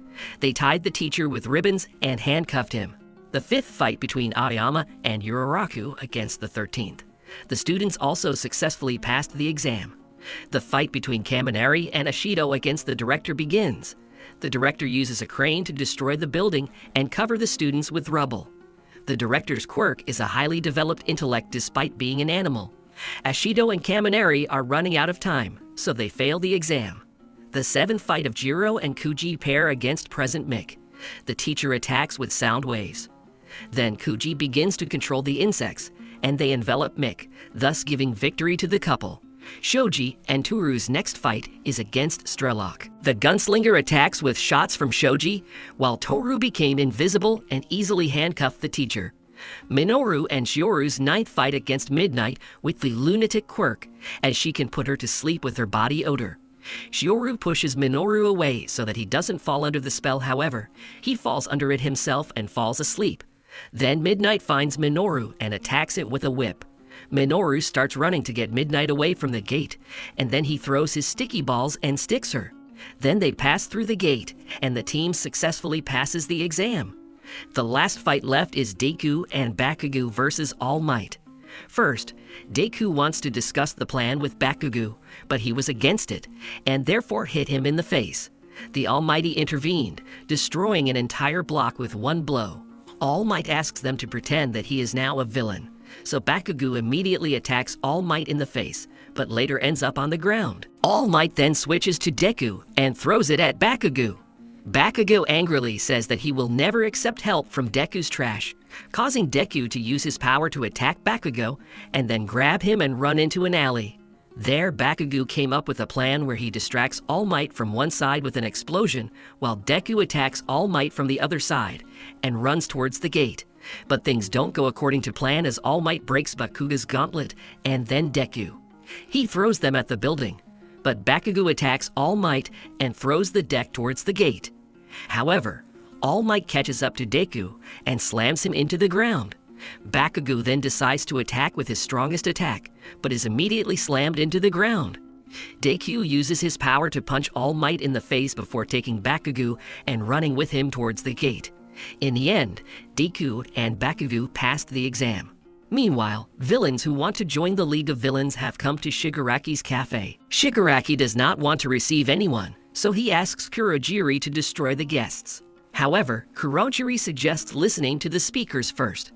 They tied the teacher with ribbons and handcuffed him. The fifth fight between Aoyama and Yuraraku against the 13th. The students also successfully passed the exam. The fight between Kaminari and Ashido against the director begins. The director uses a crane to destroy the building and cover the students with rubble. The director's quirk is a highly developed intellect despite being an animal. Ashido and Kaminari are running out of time, so they fail the exam. The seventh fight of Jiro and Kuji pair against present Mick. The teacher attacks with sound waves. Then Kuji begins to control the insects, and they envelop Mick, thus giving victory to the couple. Shoji and Toru's next fight is against Strelok. The gunslinger attacks with shots from Shoji, while Toru became invisible and easily handcuffed the teacher. Minoru and Shioru's ninth fight against Midnight with the lunatic quirk, as she can put her to sleep with her body odor. Shioru pushes Minoru away so that he doesn't fall under the spell. However, he falls under it himself and falls asleep. Then Midnight finds Minoru and attacks it with a whip. Minoru starts running to get Midnight away from the gate, and then he throws his sticky balls and sticks her. Then they pass through the gate, and the team successfully passes the exam. The last fight left is Deku and Bakugo versus All Might. First, Deku wants to discuss the plan with Bakugo, but he was against it, and therefore hit him in the face. The Almighty intervened, destroying an entire block with one blow. All Might asks them to pretend that he is now a villain, so Bakugo immediately attacks All Might in the face, but later ends up on the ground. All Might then switches to Deku and throws it at Bakugo. Bakugo angrily says that he will never accept help from Deku's trash, causing Deku to use his power to attack Bakugo and then grab him and run into an alley. There, Bakugo came up with a plan where he distracts All Might from one side with an explosion, while Deku attacks All Might from the other side and runs towards the gate. But things don't go according to plan as All Might breaks Bakugo's gauntlet and then Deku. He throws them at the building, but Bakugo attacks All Might and throws the deck towards the gate. However, All Might catches up to Deku and slams him into the ground. Bakugo then decides to attack with his strongest attack, but is immediately slammed into the ground. Deku uses his power to punch All Might in the face before taking Bakugo and running with him towards the gate. In the end, Deku and Bakugo passed the exam. Meanwhile, villains who want to join the League of Villains have come to Shigaraki's cafe. Shigaraki does not want to receive anyone, so he asks Kurogiri to destroy the guests. However, Kurogiri suggests listening to the speakers first.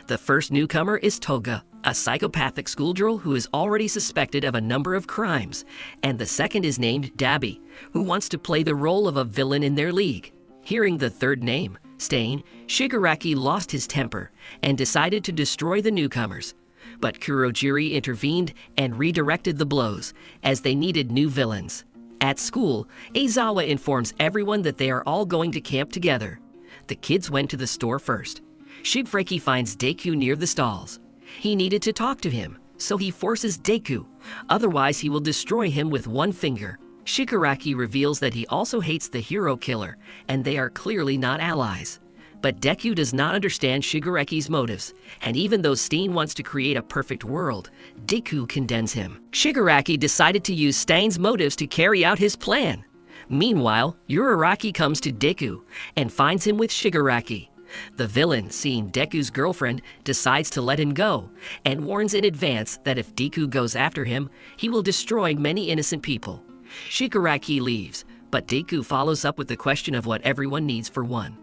The first newcomer is Toga, a psychopathic schoolgirl who is already suspected of a number of crimes, and the second is named Dabi, who wants to play the role of a villain in their league. Hearing the third name, Stain, Shigaraki lost his temper and decided to destroy the newcomers. But Kurogiri intervened and redirected the blows, as they needed new villains. At school, Aizawa informs everyone that they are all going to camp together. The kids went to the store first. Shigeki finds Deku near the stalls. He needed to talk to him, so he forces Deku, otherwise he will destroy him with one finger. Shigaraki reveals that he also hates the hero killer, and they are clearly not allies. But Deku does not understand Shigaraki's motives, and even though Steen wants to create a perfect world, Deku condemns him. Shigaraki decided to use Stain's motives to carry out his plan. Meanwhile, Uraraki comes to Deku and finds him with Shigaraki. The villain, seeing Deku's girlfriend, decides to let him go, and warns in advance that if Deku goes after him, he will destroy many innocent people. Shigaraki leaves, but Deku follows up with the question of what everyone needs for one.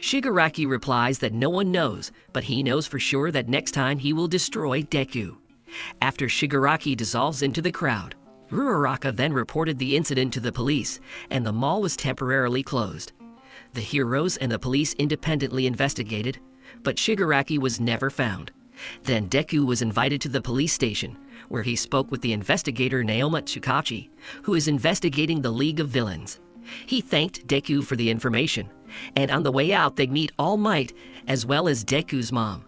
Shigaraki replies that no one knows, but he knows for sure that next time he will destroy Deku. After Shigaraki dissolves into the crowd, Uraraka then reported the incident to the police, and the mall was temporarily closed. The heroes and the police independently investigated, but Shigaraki was never found. Then Deku was invited to the police station, where he spoke with the investigator Naoma Tsukachi, who is investigating the League of Villains. He thanked Deku for the information, and on the way out they meet All Might as well as Deku's mom.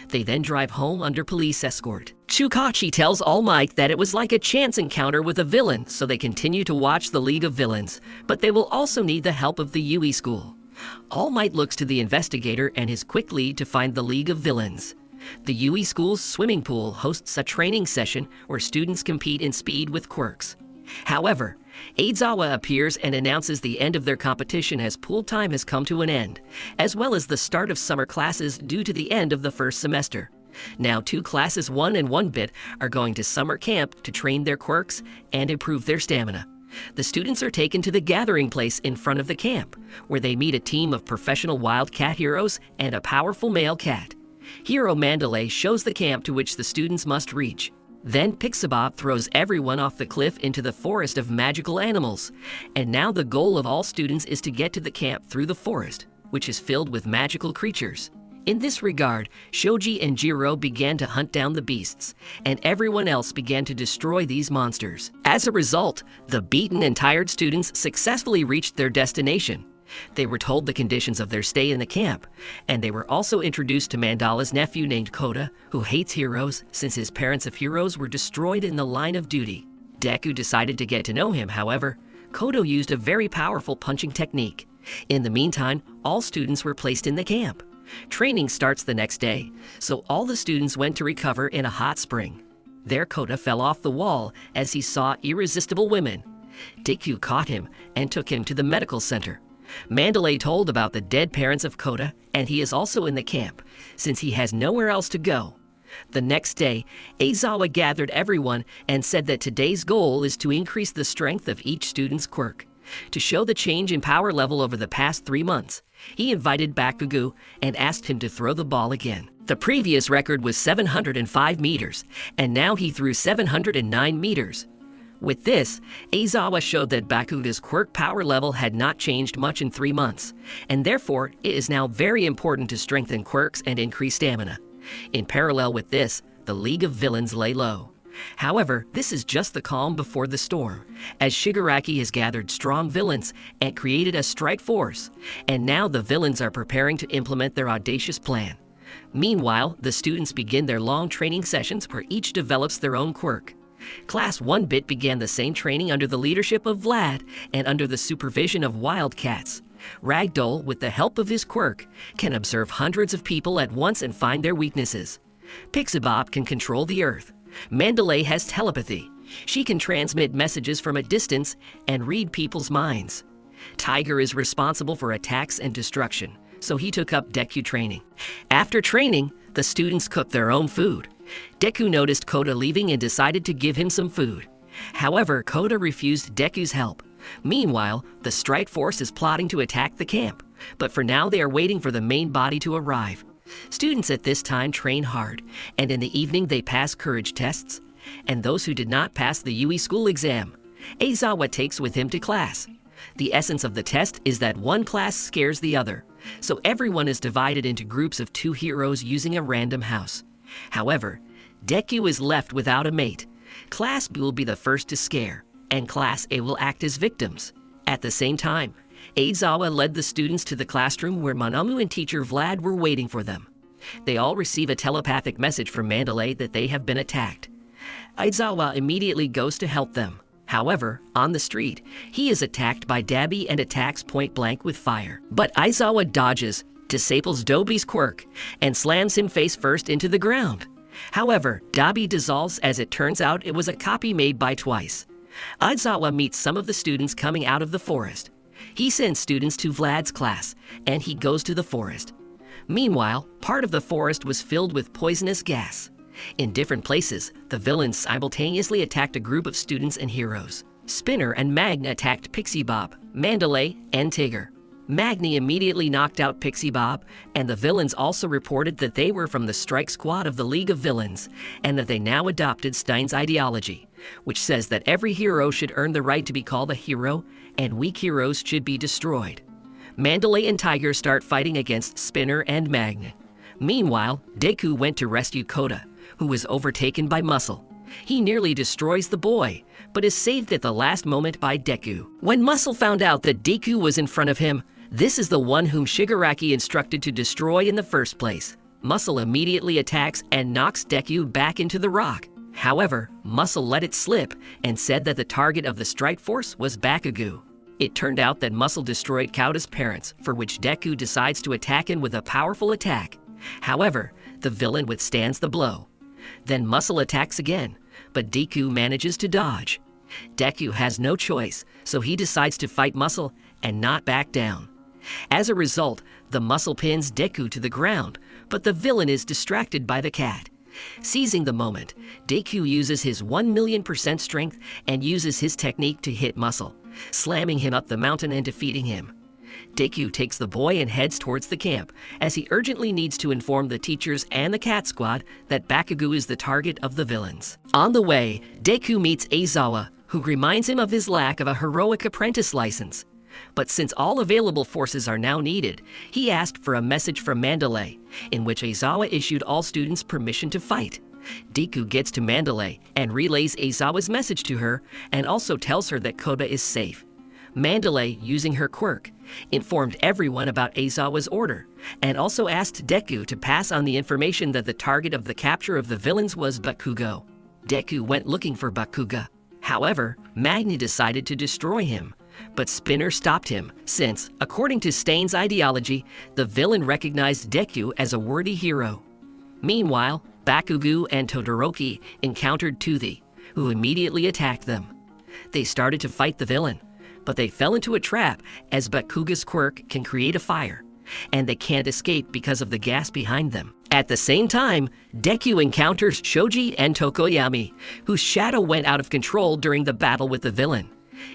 They then drive home under police escort. Tsukachi tells All Might that it was like a chance encounter with a villain, so they continue to watch the League of Villains, but they will also need the help of the Yui School. All Might looks to the investigator and his quick lead to find the League of Villains. The Yui School's swimming pool hosts a training session where students compete in speed with quirks. However, Aizawa appears and announces the end of their competition as pool time has come to an end, as well as the start of summer classes due to the end of the first semester. Now 2 classes 1 and 1-bit are going to summer camp to train their quirks and improve their stamina. The students are taken to the gathering place in front of the camp, where they meet a team of professional wild cat heroes and a powerful male cat. Hero Mandalay shows the camp to which the students must reach. Then Pixabop throws everyone off the cliff into the forest of magical animals. And now the goal of all students is to get to the camp through the forest, which is filled with magical creatures. In this regard, Shoji and Jiro began to hunt down the beasts, and everyone else began to destroy these monsters. As a result, the beaten and tired students successfully reached their destination. They were told the conditions of their stay in the camp, and they were also introduced to Mandala's nephew named Kota, who hates heroes since his parents of heroes were destroyed in the line of duty. Deku decided to get to know him, however. Kota used a very powerful punching technique. In the meantime, all students were placed in the camp. Training starts the next day, so all the students went to recover in a hot spring. There Kota fell off the wall as he saw irresistible women. Deku caught him and took him to the medical center. Mandalay told about the dead parents of Kota, and he is also in the camp, since he has nowhere else to go. The next day, Aizawa gathered everyone and said that today's goal is to increase the strength of each student's quirk. To show the change in power level over the past 3 months, he invited Bakugo and asked him to throw the ball again. The previous record was 705 meters, and now he threw 709 meters. With this, Aizawa showed that Bakugo's quirk power level had not changed much in 3 months, and therefore it is now very important to strengthen quirks and increase stamina. In parallel with this, the League of Villains lay low. However, this is just the calm before the storm, as Shigaraki has gathered strong villains and created a strike force, and now the villains are preparing to implement their audacious plan. Meanwhile, the students begin their long training sessions where each develops their own quirk. Class 1-bit began the same training under the leadership of Vlad and under the supervision of Wildcats. Ragdoll, with the help of his quirk, can observe hundreds of people at once and find their weaknesses. Pixabop can control the earth. Mandalay has telepathy. She can transmit messages from a distance and read people's minds. Tiger is responsible for attacks and destruction, so he took up Deku training. After training, the students cooked their own food. Deku noticed Kota leaving and decided to give him some food. However, Kota refused Deku's help. Meanwhile, the strike force is plotting to attack the camp, but for now they are waiting for the main body to arrive. Students at this time train hard, and in the evening they pass courage tests, and those who did not pass the UE school exam, Aizawa takes with him to class. The essence of the test is that one class scares the other, so everyone is divided into groups of 2 heroes using a random house. However, Deku is left without a mate. Class B will be the first to scare, and Class A will act as victims. At the same time, Aizawa led the students to the classroom where Manamu and teacher Vlad were waiting for them. They all receive a telepathic message from Mandalay that they have been attacked. Aizawa immediately goes to help them. However, on the street, he is attacked by Dabi and attacks point blank with fire. But Aizawa dodges, disables Dobi's quirk, and slams him face first into the ground. However, Dabi dissolves as it turns out it was a copy made by Twice. Aizawa meets some of the students coming out of the forest. He sends students to Vlad's class, and he goes to the forest. Meanwhile, part of the forest was filled with poisonous gas. In different places, the villains simultaneously attacked a group of students and heroes. Spinner and Magna attacked Pixie Bob, Mandalay, and Tigger. Magni immediately knocked out Pixie Bob, and the villains also reported that they were from the strike squad of the League of Villains, and that they now adopted Stein's ideology, which says that every hero should earn the right to be called a hero, and weak heroes should be destroyed. Mandalay and Tiger start fighting against Spinner and Magna. Meanwhile, Deku went to rescue Kota, who was overtaken by Muscle. He nearly destroys the boy, but is saved at the last moment by Deku. When Muscle found out that Deku was in front of him, this is the one whom Shigaraki instructed to destroy in the first place. Muscle immediately attacks and knocks Deku back into the rock. However, Muscle let it slip and said that the target of the strike force was Bakugo. It turned out that Muscle destroyed Kouta's parents, for which Deku decides to attack him with a powerful attack. However, the villain withstands the blow. Then Muscle attacks again, but Deku manages to dodge. Deku has no choice, so he decides to fight Muscle and not back down. As a result, the Muscle pins Deku to the ground, but the villain is distracted by the cat. Seizing the moment, Deku uses his 1,000,000% strength and uses his technique to hit Muscle, slamming him up the mountain and defeating him. Deku takes the boy and heads towards the camp, as he urgently needs to inform the teachers and the cat squad that Bakugo is the target of the villains. On the way, Deku meets Aizawa, who reminds him of his lack of a heroic apprentice license. But since all available forces are now needed, he asked for a message from Mandalay, in which Aizawa issued all students permission to fight. Deku gets to Mandalay and relays Aizawa's message to her, and also tells her that Koda is safe. Mandalay, using her quirk, informed everyone about Aizawa's order, and also asked Deku to pass on the information that the target of the capture of the villains was Bakugo. Deku went looking for Bakugo. However, Magni decided to destroy him, but Spinner stopped him since, according to Stain's ideology, the villain recognized Deku as a worthy hero. Meanwhile, Bakugo and Todoroki encountered Toothie, who immediately attacked them. They started to fight the villain, but they fell into a trap as Bakugo's quirk can create a fire, and they can't escape because of the gas behind them. At the same time, Deku encounters Shoji and Tokoyami, whose shadow went out of control during the battle with the villain.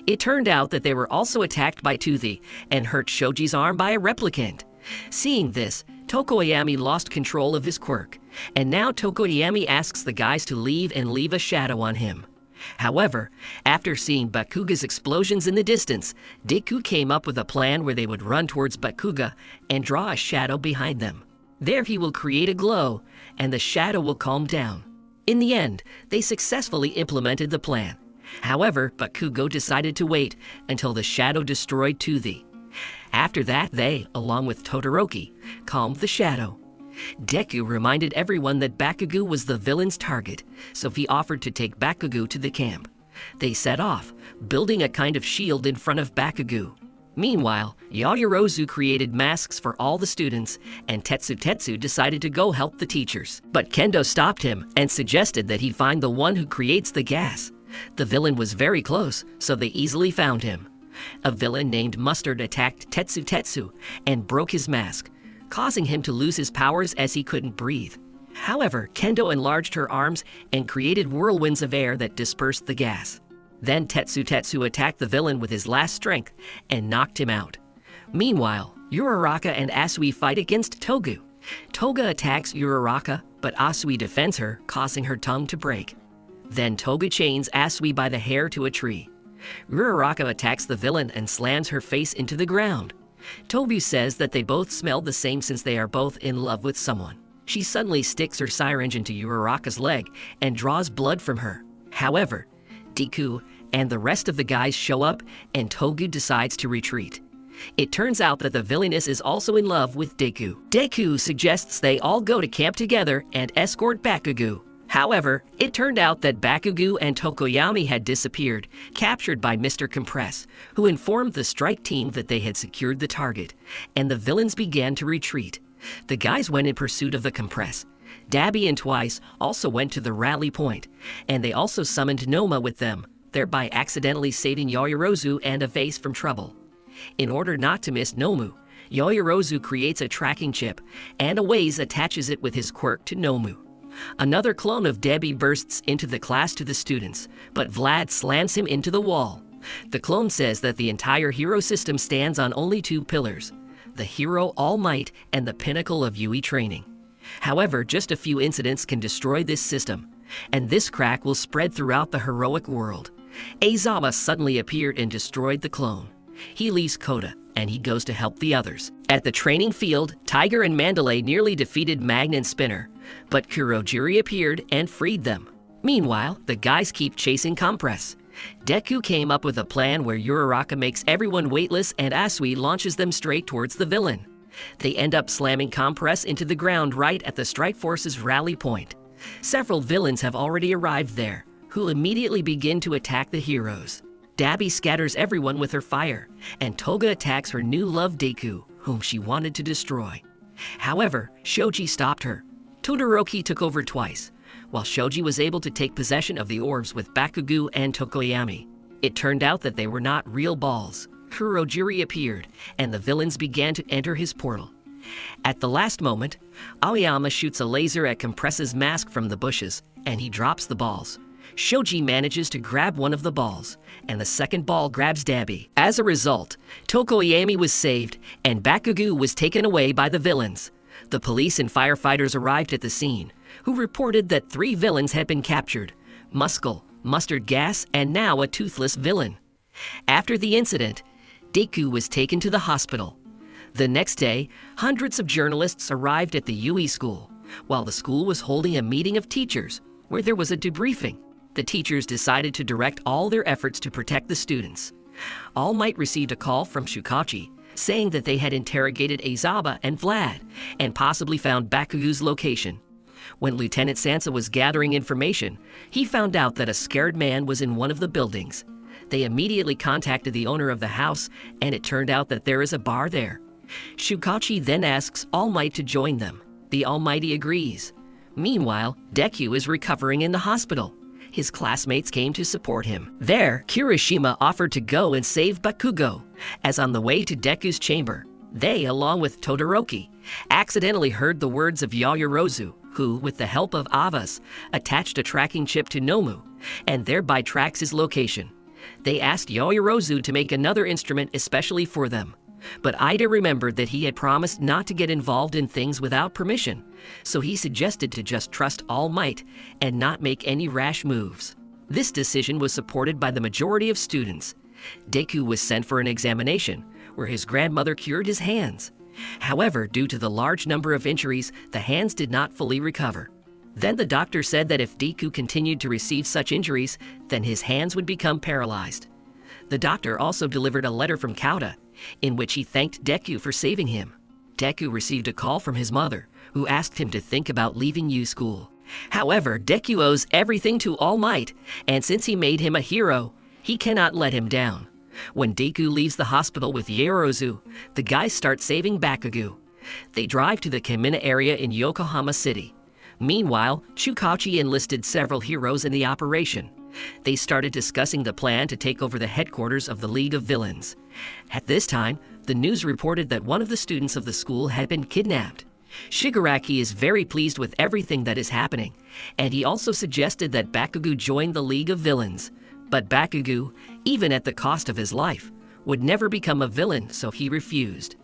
It turned out that they were also attacked by Toothie and hurt Shoji's arm by a replicant. Seeing this, Tokoyami lost control of his quirk, and now Tokoyami asks the guys to leave and leave a shadow on him. However, after seeing Bakugo's explosions in the distance, Deku came up with a plan where they would run towards Bakugo and draw a shadow behind them. There he will create a glow, and the shadow will calm down. In the end, they successfully implemented the plan. However, Bakugo decided to wait until the shadow destroyed Toothie. After that, they, along with Todoroki, calmed the shadow. Deku reminded everyone that Bakugo was the villain's target, so he offered to take Bakugo to the camp. They set off, building a kind of shield in front of Bakugo. Meanwhile, Yaoyorozu created masks for all the students, and Tetsu decided to go help the teachers. But Kendo stopped him and suggested that he find the one who creates the gas. The villain was very close, so they easily found him. A villain named Mustard attacked Tetsu and broke his mask, causing him to lose his powers as he couldn't breathe. However, Kendo enlarged her arms and created whirlwinds of air that dispersed the gas. Then Tetsu attacked the villain with his last strength and knocked him out. Meanwhile, Uraraka and Asui fight against Togu. Toga attacks Uraraka, but Asui defends her, causing her tongue to break. Then Toga chains Asui by the hair to a tree. Uraraka attacks the villain and slams her face into the ground. Tobu says that they both smell the same since they are both in love with someone. She suddenly sticks her syringe into Uraraka's leg and draws blood from her. However, Deku and the rest of the guys show up, and Togu decides to retreat. It turns out that the villainess is also in love with Deku. Deku suggests they all go to camp together and escort Bakugo. However, it turned out that Bakugo and Tokoyami had disappeared, captured by Mr. Compress, who informed the strike team that they had secured the target, and the villains began to retreat. The guys went in pursuit of the Compress. Dabi and Twice also went to the rally point, and they also summoned Noma with them, thereby accidentally saving Yaoyorozu and a vase from trouble. In order not to miss Nomu, Yaoyorozu creates a tracking chip, and Awaze attaches it with his quirk to Nomu. Another clone of Debbie bursts into the class to the students, but Vlad slams him into the wall. The clone says that the entire hero system stands on only two pillars: the hero All Might and the pinnacle of Yui training. However, just a few incidents can destroy this system, and this crack will spread throughout the heroic world. Aizawa suddenly appeared and destroyed the clone. He leaves Koda, and he goes to help the others. At the training field, Tiger and Mandalay nearly defeated Magna and Spinner, but Kurojiri appeared and freed them. Meanwhile, the guys keep chasing Compress. Deku came up with a plan where Uraraka makes everyone weightless and Asui launches them straight towards the villain. They end up slamming Compress into the ground right at the Strike Force's rally point. Several villains have already arrived there, who immediately begin to attack the heroes. Dabi scatters everyone with her fire, and Toga attacks her new love Deku, whom she wanted to destroy. However, Shoji stopped her. Todoroki took over twice, while Shoji was able to take possession of the orbs with Bakugo and Tokoyami. It turned out that they were not real balls. Kurojiri appeared, and the villains began to enter his portal. At the last moment, Aoyama shoots a laser at Compress's mask from the bushes, and he drops the balls. Shoji manages to grab one of the balls, and the second ball grabs Dabi. As a result, Tokoyami was saved, and Bakugo was taken away by the villains. The police and firefighters arrived at the scene, who reported that 3 villains had been captured: Muscle, Mustard Gas, and now a toothless villain. After the incident, Deku was taken to the hospital. The next day, hundreds of journalists arrived at the UE school, while the school was holding a meeting of teachers, where there was a debriefing. The teachers decided to direct all their efforts to protect the students. All Might received a call from Shukachi, saying that they had interrogated Azaba and Vlad, and possibly found Bakugo's location. When Lieutenant Sansa was gathering information, he found out that a scared man was in one of the buildings. They immediately contacted the owner of the house, and it turned out that there is a bar there. Shukachi then asks All Might to join them. The Almighty agrees. Meanwhile, Deku is recovering in the hospital. His classmates came to support him. There, Kirishima offered to go and save Bakugo, as on the way to Deku's chamber, they, along with Todoroki, accidentally heard the words of Yaoyorozu, who, with the help of Avas, attached a tracking chip to Nomu, and thereby tracks his location. They asked Yaoyorozu to make another instrument especially for them. But Ida remembered that he had promised not to get involved in things without permission, so he suggested to just trust All Might and not make any rash moves. This decision was supported by the majority of students. Deku was sent for an examination, where his grandmother cured his hands. However, due to the large number of injuries, the hands did not fully recover. Then the doctor said that if Deku continued to receive such injuries, then his hands would become paralyzed. The doctor also delivered a letter from Kauta, in which he thanked Deku for saving him. Deku received a call from his mother, who asked him to think about leaving U School. However, Deku owes everything to All Might, and since he made him a hero, he cannot let him down. When Deku leaves the hospital with Yaoyorozu, the guys start saving Bakugo. They drive to the Kamina area in Yokohama City. Meanwhile, Shukachi enlisted several heroes in the operation. They started discussing the plan to take over the headquarters of the League of Villains. At this time, the news reported that one of the students of the school had been kidnapped. Shigaraki is very pleased with everything that is happening, and he also suggested that Bakugo join the League of Villains. But Bakugo, even at the cost of his life, would never become a villain, so he refused.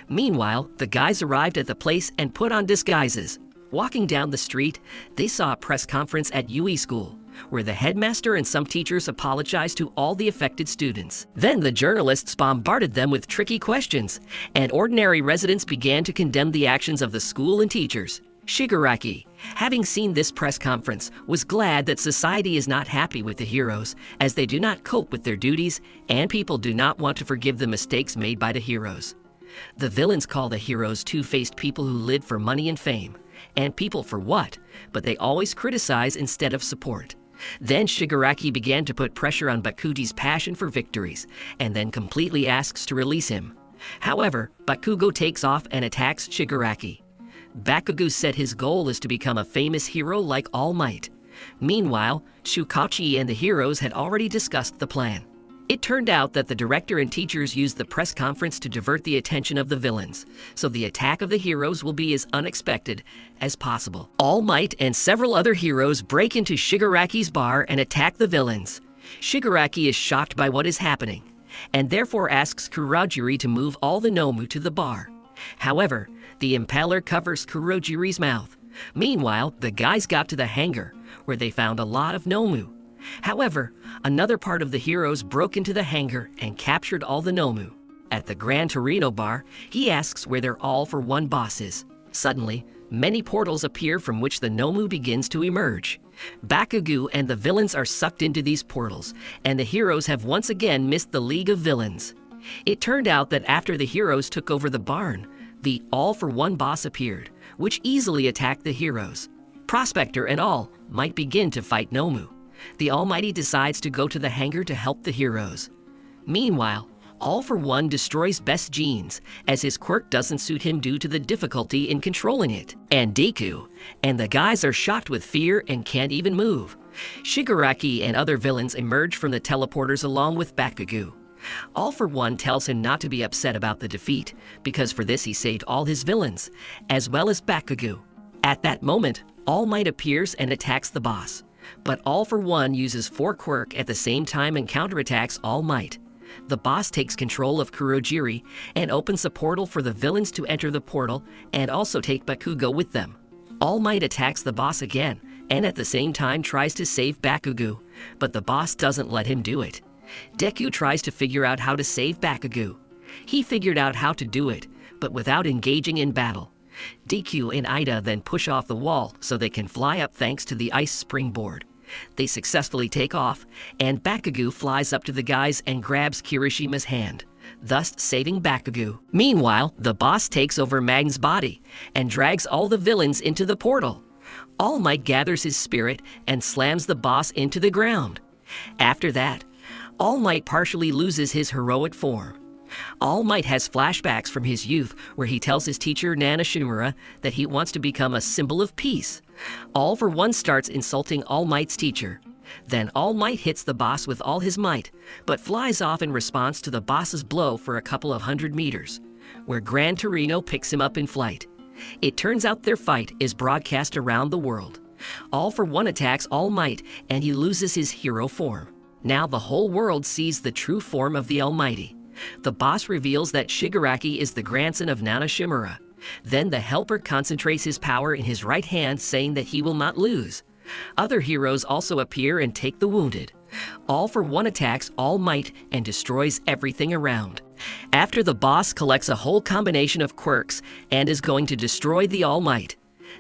Meanwhile, the guys arrived at the place and put on disguises. Walking down the street, they saw a press conference at UE School, where the headmaster and some teachers apologized to all the affected students. Then the journalists bombarded them with tricky questions, and ordinary residents began to condemn the actions of the school and teachers. Shigaraki, having seen this press conference, was glad that society is not happy with the heroes, as they do not cope with their duties, and people do not want to forgive the mistakes made by the heroes. The villains call the heroes two-faced people who live for money and fame. And people for what? But they always criticize instead of support. Then Shigaraki began to put pressure on Bakuji's passion for victories, and then completely asks to release him. However, Bakugo takes off and attacks Shigaraki. Bakugo said his goal is to become a famous hero like All Might. Meanwhile, Shukachi and the heroes had already discussed the plan. It turned out that the director and teachers used the press conference to divert the attention of the villains, so the attack of the heroes will be as unexpected as possible. All Might and several other heroes break into Shigaraki's bar and attack the villains. Shigaraki is shocked by what is happening, and therefore asks Kurogiri to move all the Nomu to the bar. However, the impaler covers Kurogiri's mouth. Meanwhile, the guys got to the hangar, where they found a lot of Nomu. However, another part of the heroes broke into the hangar and captured all the Nomu. At the Gran Torino bar, he asks where their all-for-one boss is. Suddenly, many portals appear from which the Nomu begins to emerge. Bakugo and the villains are sucked into these portals, and the heroes have once again missed the League of Villains. It turned out that after the heroes took over the barn, the all-for-one boss appeared, which easily attacked the heroes. Prospector and All Might begin to fight Nomu. The Almighty decides to go to the hangar to help the heroes. Meanwhile, All for One destroys Best Jeans, as his quirk doesn't suit him due to the difficulty in controlling it. And Deku and the guys are shocked with fear and can't even move. Shigaraki and other villains emerge from the teleporters along with Bakugo. All for One tells him not to be upset about the defeat, because for this he saved all his villains, as well as Bakugo. At that moment, All Might appears and attacks the boss. But All for One uses 4 quirk at the same time and counterattacks All Might. The boss takes control of Kurogiri and opens a portal for the villains to enter the portal and also take Bakugo with them. All Might attacks the boss again and at the same time tries to save Bakugo, but the boss doesn't let him do it. Deku tries to figure out how to save Bakugo. He figured out how to do it, but without engaging in battle. Deku and Ida then push off the wall so they can fly up thanks to the ice springboard. They successfully take off, and Bakugo flies up to the guys and grabs Kirishima's hand, thus saving Bakugo. Meanwhile, the boss takes over Magn's body and drags all the villains into the portal. All Might gathers his spirit and slams the boss into the ground. After that, All Might partially loses his heroic form. All Might has flashbacks from his youth where he tells his teacher Nana Shimura that he wants to become a symbol of peace. All for One starts insulting All Might's teacher. Then All Might hits the boss with all his might, but flies off in response to the boss's blow for a couple of 100 meters, where Gran Torino picks him up in flight. It turns out their fight is broadcast around the world. All for One attacks All Might and he loses his hero form. Now the whole world sees the true form of the Almighty. The boss reveals that Shigaraki is the grandson of Nana Shimura. Then the helper concentrates his power in his right hand, saying that he will not lose. Other heroes also appear and take the wounded. All for One attacks All Might and destroys everything around. After the boss collects a whole combination of quirks and is going to destroy the All Might,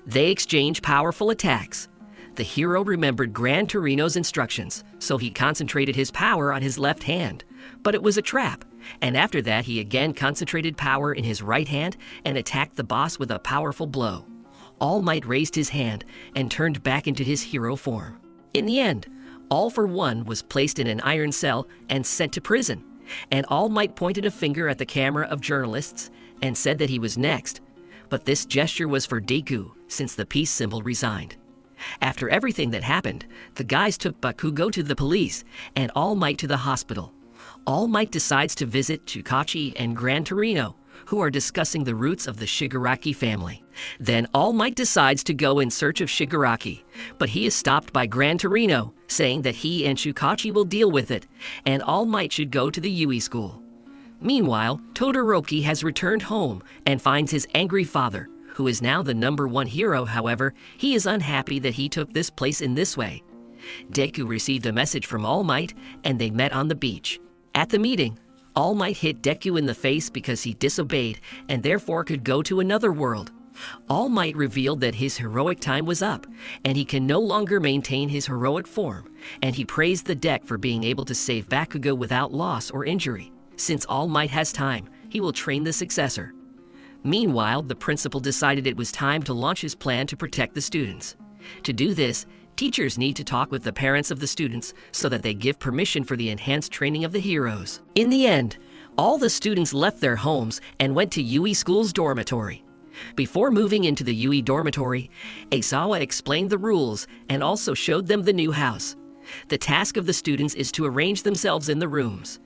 they exchange powerful attacks. The hero remembered Gran Torino's instructions, so he concentrated his power on his left hand. But it was a trap, and after that he again concentrated power in his right hand and attacked the boss with a powerful blow. All Might raised his hand and turned back into his hero form. In the end, All for One was placed in an iron cell and sent to prison, and All Might pointed a finger at the camera of journalists and said that he was next. But this gesture was for Deku, since the peace symbol resigned. After everything that happened, the guys took Bakugo to the police and All Might to the hospital. All Might decides to visit Chukachi and Gran Torino, who are discussing the roots of the Shigaraki family. Then All Might decides to go in search of Shigaraki, but he is stopped by Gran Torino, saying that he and Chukachi will deal with it, and All Might should go to the Yui school. Meanwhile, Todoroki has returned home and finds his angry father, who is now the #1 hero. However, he is unhappy that he took this place in this way. Deku received a message from All Might, and they met on the beach. At the meeting, All Might hit Deku in the face because he disobeyed and therefore could go to another world. All Might revealed that his heroic time was up, and he can no longer maintain his heroic form, and he praised the deck for being able to save Bakugo without loss or injury. Since All Might has time, he will train the successor. Meanwhile, the principal decided it was time to launch his plan to protect the students. To do this, teachers need to talk with the parents of the students so that they give permission for the enhanced training of the heroes. In the end, all the students left their homes and went to Yui School's dormitory. Before moving into the Yui dormitory, Aizawa explained the rules and also showed them the new house. The task of the students is to arrange themselves in the rooms.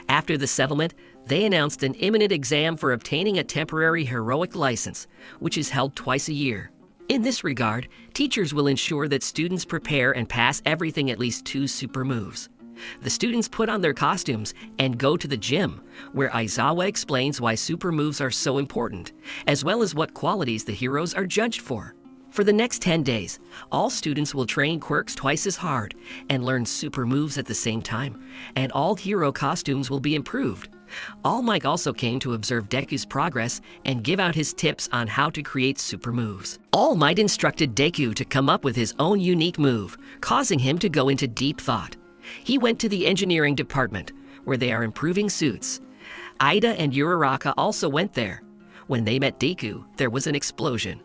After the settlement, they announced an imminent exam for obtaining a temporary heroic license, which is held twice a year. In this regard, teachers will ensure that students prepare and pass everything at least 2 super moves. The students put on their costumes and go to the gym, where Aizawa explains why super moves are so important, as well as what qualities the heroes are judged for. For the next 10 days, all students will train quirks twice as hard and learn super moves at the same time, and all hero costumes will be improved. All Might also came to observe Deku's progress and give out his tips on how to create super moves. All Might instructed Deku to come up with his own unique move, causing him to go into deep thought. He went to the engineering department, where they are improving suits. Ida and Uraraka also went there. When they met Deku, there was an explosion.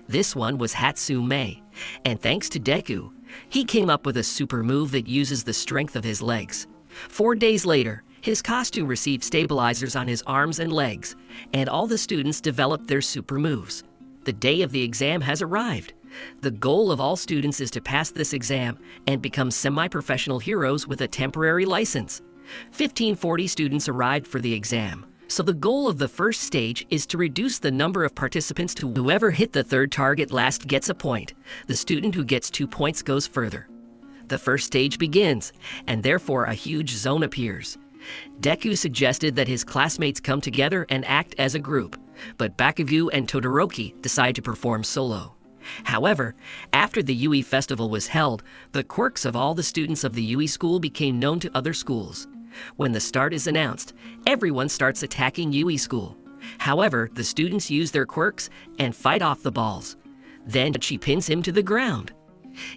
This one was Hatsume, and thanks to Deku, he came up with a super move that uses the strength of his legs. 4 days later, his costume received stabilizers on his arms and legs, and all the students developed their super moves. The day of the exam has arrived. The goal of all students is to pass this exam and become semi-professional heroes with a temporary license. 1540 students arrived for the exam. So the goal of the first stage is to reduce the number of participants to whoever hit the third target last gets a point. The student who gets 2 points goes further. The first stage begins, and therefore a huge zone appears. Deku suggested that his classmates come together and act as a group, but Bakugo and Todoroki decide to perform solo. However, after the Yui festival was held, the quirks of all the students of the Yui school became known to other schools. When the start is announced, everyone starts attacking Yui school. However, the students use their quirks and fight off the balls. Then she pins him to the ground.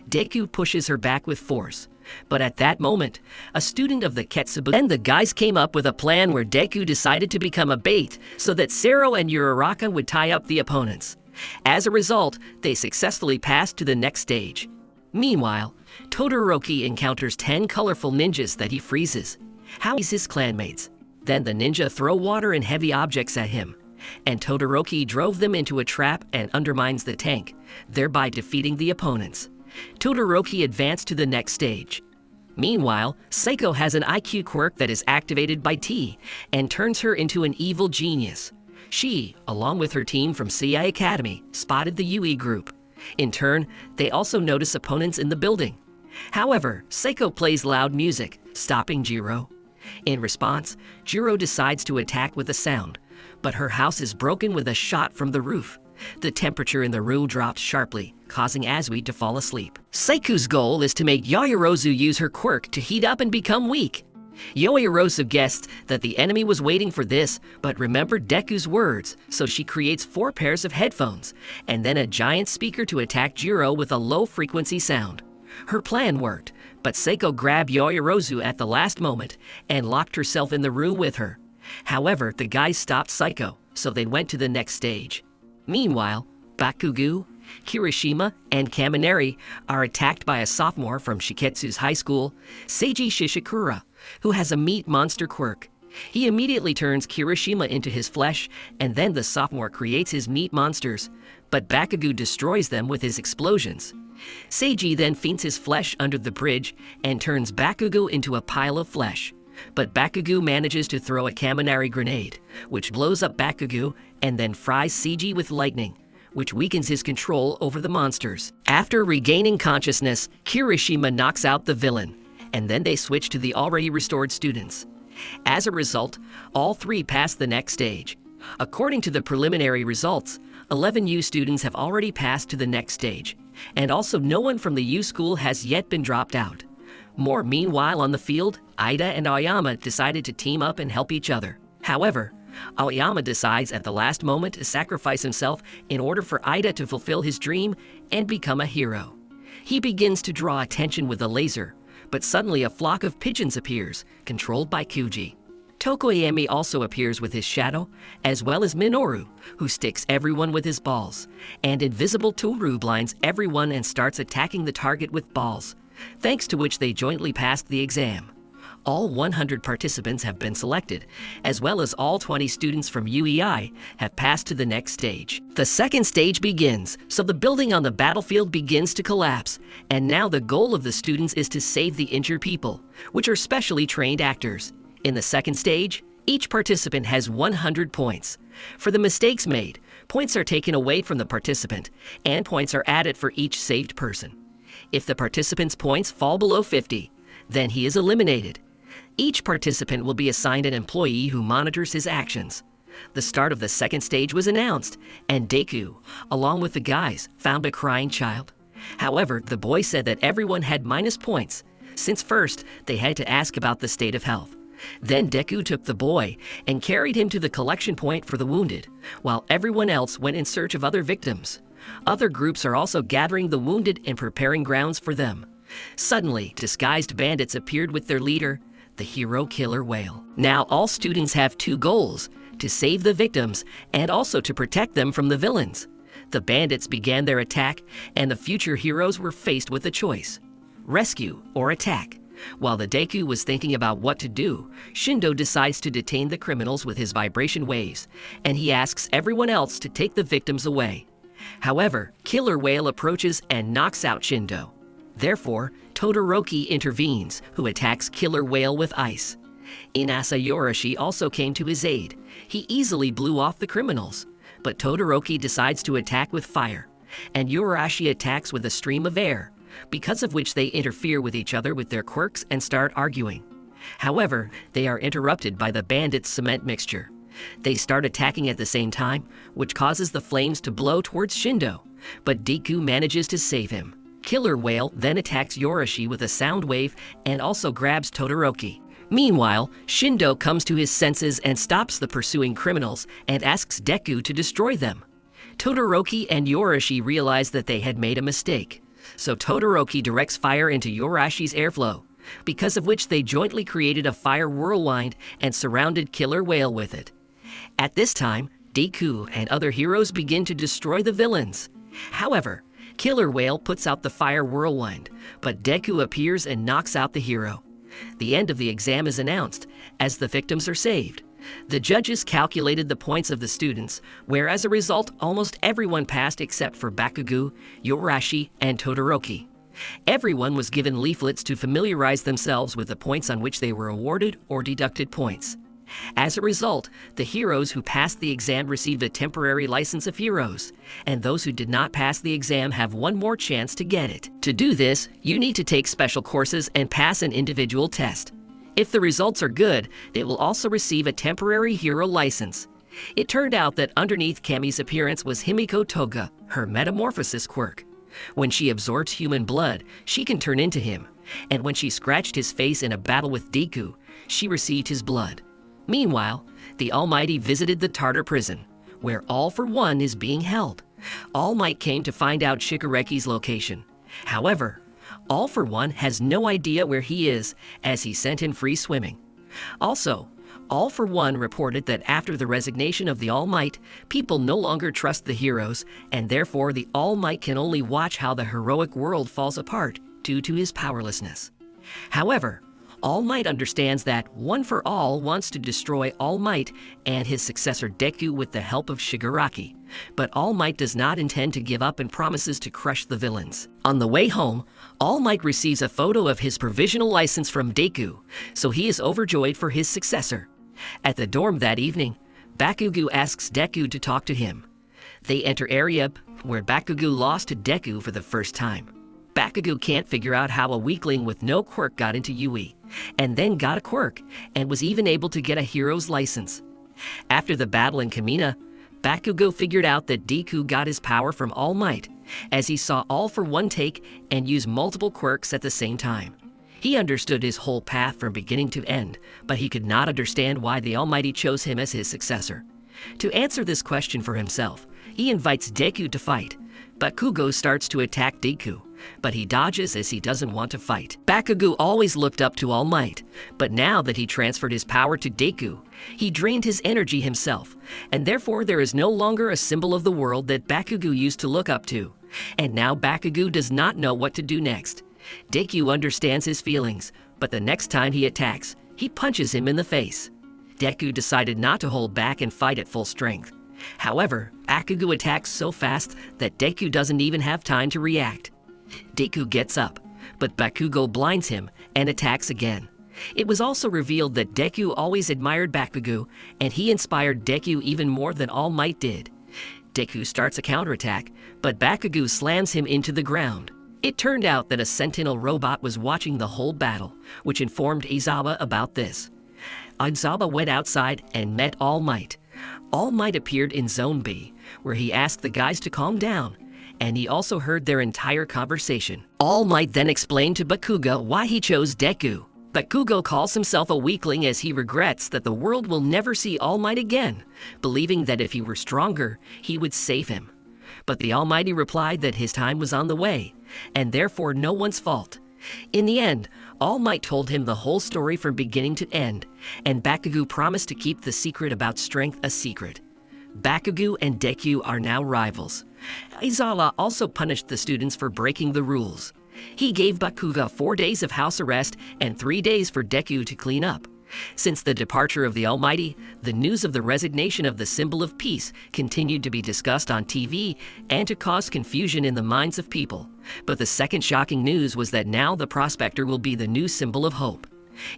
Deku pushes her back with force. But at that moment, a student of the Ketsubu and the guys came up with a plan where Deku decided to become a bait so that Sero and Uraraka would tie up the opponents. As a result, they successfully passed to the next stage. Meanwhile, Todoroki encounters 10 colorful ninjas that he freezes. How is his clanmates? Then the ninja throw water and heavy objects at him, and Todoroki drove them into a trap and undermines the tank, thereby defeating the opponents. Todoroki advanced to the next stage. Meanwhile, Seiko has an IQ quirk that is activated by T and turns her into an evil genius. She, along with her team from CI Academy, spotted the Yui group. In turn, they also notice opponents in the building. However, Seiko plays loud music, stopping Jiro. In response, Jiro decides to attack with a sound, but her house is broken with a shot from the roof. The temperature in the room drops sharply, causing Azui to fall asleep. Seiku's goal is to make Yaoyorozu use her quirk to heat up and become weak. Yaoyorozu guessed that the enemy was waiting for this, but remembered Deku's words, so she creates 4 pairs of headphones, and then a giant speaker to attack Jiro with a low-frequency sound. Her plan worked, but Seiko grabbed Yaoyorozu at the last moment and locked herself in the room with her. However, the guys stopped Seiko, so they went to the next stage. Meanwhile, Bakugo, Kirishima, and Kaminari are attacked by a sophomore from Shiketsu's high school, Seiji Shishikura, who has a meat monster quirk. He immediately turns Kirishima into his flesh, and then the sophomore creates his meat monsters, but Bakugo destroys them with his explosions. Seiji then feeds his flesh under the bridge and turns Bakugo into a pile of flesh. But Bakugo manages to throw a Kaminari grenade, which blows up Bakugo and then fries Seiji with lightning, which weakens his control over the monsters. After regaining consciousness, Kirishima knocks out the villain, and then they switch to the already restored students. As a result, all 3 pass the next stage. According to the preliminary results, 11 U students have already passed to the next stage, and also no one from the U school has yet been dropped out. Meanwhile on the field, Ida and Aoyama decided to team up and help each other. However, Aoyama decides at the last moment to sacrifice himself in order for Ida to fulfill his dream and become a hero. He begins to draw attention with a laser, but suddenly a flock of pigeons appears, controlled by Kuji. Tokoyami also appears with his shadow, as well as Minoru, who sticks everyone with his balls, and Invisible Toru blinds everyone and starts attacking the target with balls, thanks to which they jointly passed the exam. All 100 participants have been selected, as well as all 20 students from UEI have passed to the next stage. The second stage begins, so the building on the battlefield begins to collapse, and now the goal of the students is to save the injured people, which are specially trained actors. In the second stage, each participant has 100 points. For the mistakes made, points are taken away from the participant, and points are added for each saved person. If the participant's points fall below 50, then he is eliminated. Each participant will be assigned an employee who monitors his actions. The start of the second stage was announced, and Deku, along with the guys, found a crying child. However, the boy said that everyone had minus points, since first they had to ask about the state of health. Then Deku took the boy and carried him to the collection point for the wounded, while everyone else went in search of other victims. Other groups are also gathering the wounded and preparing grounds for them. Suddenly, disguised bandits appeared with their leader, the hero killer whale. Now all students have 2 goals: to save the victims and also to protect them from the villains. The bandits began their attack, and the future heroes were faced with a choice: rescue or attack. While the Deku was thinking about what to do, Shindo decides to detain the criminals with his vibration waves, and he asks everyone else to take the victims away. However, Killer Whale approaches and knocks out Shindo. Therefore, Todoroki intervenes, who attacks Killer Whale with ice. Inasa Yorashi also came to his aid. He easily blew off the criminals, but Todoroki decides to attack with fire, and Yorashi attacks with a stream of air. because of which they interfere with each other with their quirks and start arguing. However, they are interrupted by the bandits' cement mixture. They start attacking at the same time, which causes the flames to blow towards Shindo, but Deku manages to save him. Killer Whale then attacks Yorashi with a sound wave and also grabs Todoroki. Meanwhile, Shindo comes to his senses and stops the pursuing criminals and asks Deku to destroy them. Todoroki and Yorashi realize that they had made a mistake, so Todoroki directs fire into Yorashi's airflow, because of which they jointly created a fire whirlwind and surrounded Killer Whale with it. At this time, Deku and other heroes begin to destroy the villains. However, Killer Whale puts out the fire whirlwind, but Deku appears and knocks out the hero. The end of the exam is announced, as the victims are saved. The judges calculated the points of the students, where as a result almost everyone passed except for Bakugo, Yorashi, and Todoroki. Everyone was given leaflets to familiarize themselves with the points on which they were awarded or deducted points. As a result, the heroes who passed the exam received a temporary license of heroes, and those who did not pass the exam have one more chance to get it. To do this, you need to take special courses and pass an individual test. If the results are good, they will also receive a temporary hero license. It turned out that underneath Kami's appearance was Himiko Toga, her metamorphosis quirk. When she absorbs human blood, she can turn into him, and when she scratched his face in a battle with Deku, she received his blood. Meanwhile, the Almighty visited the Tartar prison, where All for One is being held. All Might came to find out Shikareki's location. However, All for One has no idea where he is, as he sent him free swimming. Also, All for One reported that after the resignation of the All Might, people no longer trust the heroes, and therefore the All Might can only watch how the heroic world falls apart due to his powerlessness. However, All Might understands that One for All wants to destroy All Might and his successor Deku with the help of Shigaraki, but All Might does not intend to give up and promises to crush the villains. On the way home, All Might receives a photo of his provisional license from Deku, so he is overjoyed for his successor. At the dorm that evening, Bakugo asks Deku to talk to him. They enter area where Bakugo lost to Deku for the first time. Bakugo can't figure out how a weakling with no quirk got into Yui, and then got a quirk, and was even able to get a hero's license. After the battle in Kamina, Bakugo figured out that Deku got his power from All Might, as he saw All for One take and use multiple quirks at the same time. He understood his whole path from beginning to end, but he could not understand why the Almighty chose him as his successor. To answer this question for himself, he invites Deku to fight. Bakugo starts to attack Deku, but he dodges as he doesn't want to fight. Bakugo always looked up to All Might, but now that he transferred his power to Deku, he drained his energy himself, and therefore there is no longer a symbol of the world that Bakugo used to look up to. And now Bakugo does not know what to do next. Deku understands his feelings, but the next time he attacks, he punches him in the face. Deku decided not to hold back and fight at full strength. However, Bakugo attacks so fast that Deku doesn't even have time to react. Deku gets up, but Bakugo blinds him and attacks again. It was also revealed that Deku always admired Bakugo, and he inspired Deku even more than All Might did. Deku starts a counterattack, but Bakugo slams him into the ground. It turned out that a sentinel robot was watching the whole battle, which informed Izawa about this. Izawa went outside and met All Might. All Might appeared in Zone B, where he asked the guys to calm down, and he also heard their entire conversation. All Might then explained to Bakugo why he chose Deku. Bakugo calls himself a weakling as he regrets that the world will never see All Might again, believing that if he were stronger, he would save him. But the Almighty replied that his time was on the way, and therefore no one's fault. In the end, All Might told him the whole story from beginning to end, and Bakugo promised to keep the secret about strength a secret. Bakugo and Deku are now rivals. Izawa also punished the students for breaking the rules. He gave Bakugo 4 days of house arrest and 3 days for Deku to clean up. Since the departure of the Almighty, the news of the resignation of the symbol of peace continued to be discussed on TV and to cause confusion in the minds of people. But the second shocking news was that now the prospector will be the new symbol of hope.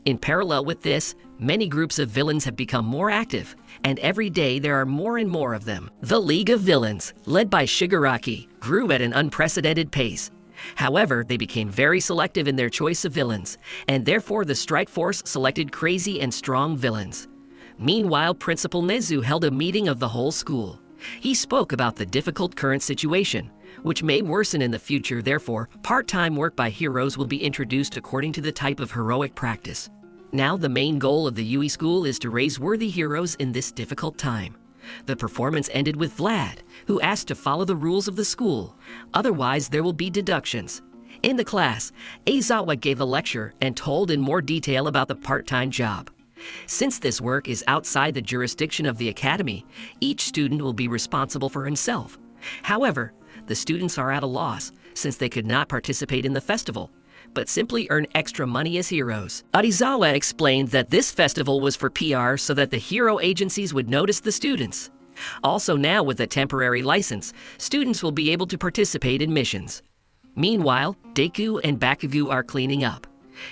In parallel with this, many groups of villains have become more active, and every day there are more and more of them. The League of Villains, led by Shigaraki, grew at an unprecedented pace. However, they became very selective in their choice of villains, and therefore the strike force selected crazy and strong villains. Meanwhile, Principal Nezu held a meeting of the whole school. He spoke about the difficult current situation, which may worsen in the future. Therefore, part-time work by heroes will be introduced according to the type of heroic practice. Now, the main goal of the UE school is to raise worthy heroes in this difficult time. The performance ended with Vlad, who asked to follow the rules of the school, otherwise there will be deductions. In the class, Aizawa gave a lecture and told in more detail about the part-time job. Since this work is outside the jurisdiction of the academy, each student will be responsible for himself. However, the students are at a loss since they could not participate in the festival, but simply earn extra money as heroes. Arizawa explained that this festival was for PR so that the hero agencies would notice the students. Also now with a temporary license, students will be able to participate in missions. Meanwhile, Deku and Bakugo are cleaning up.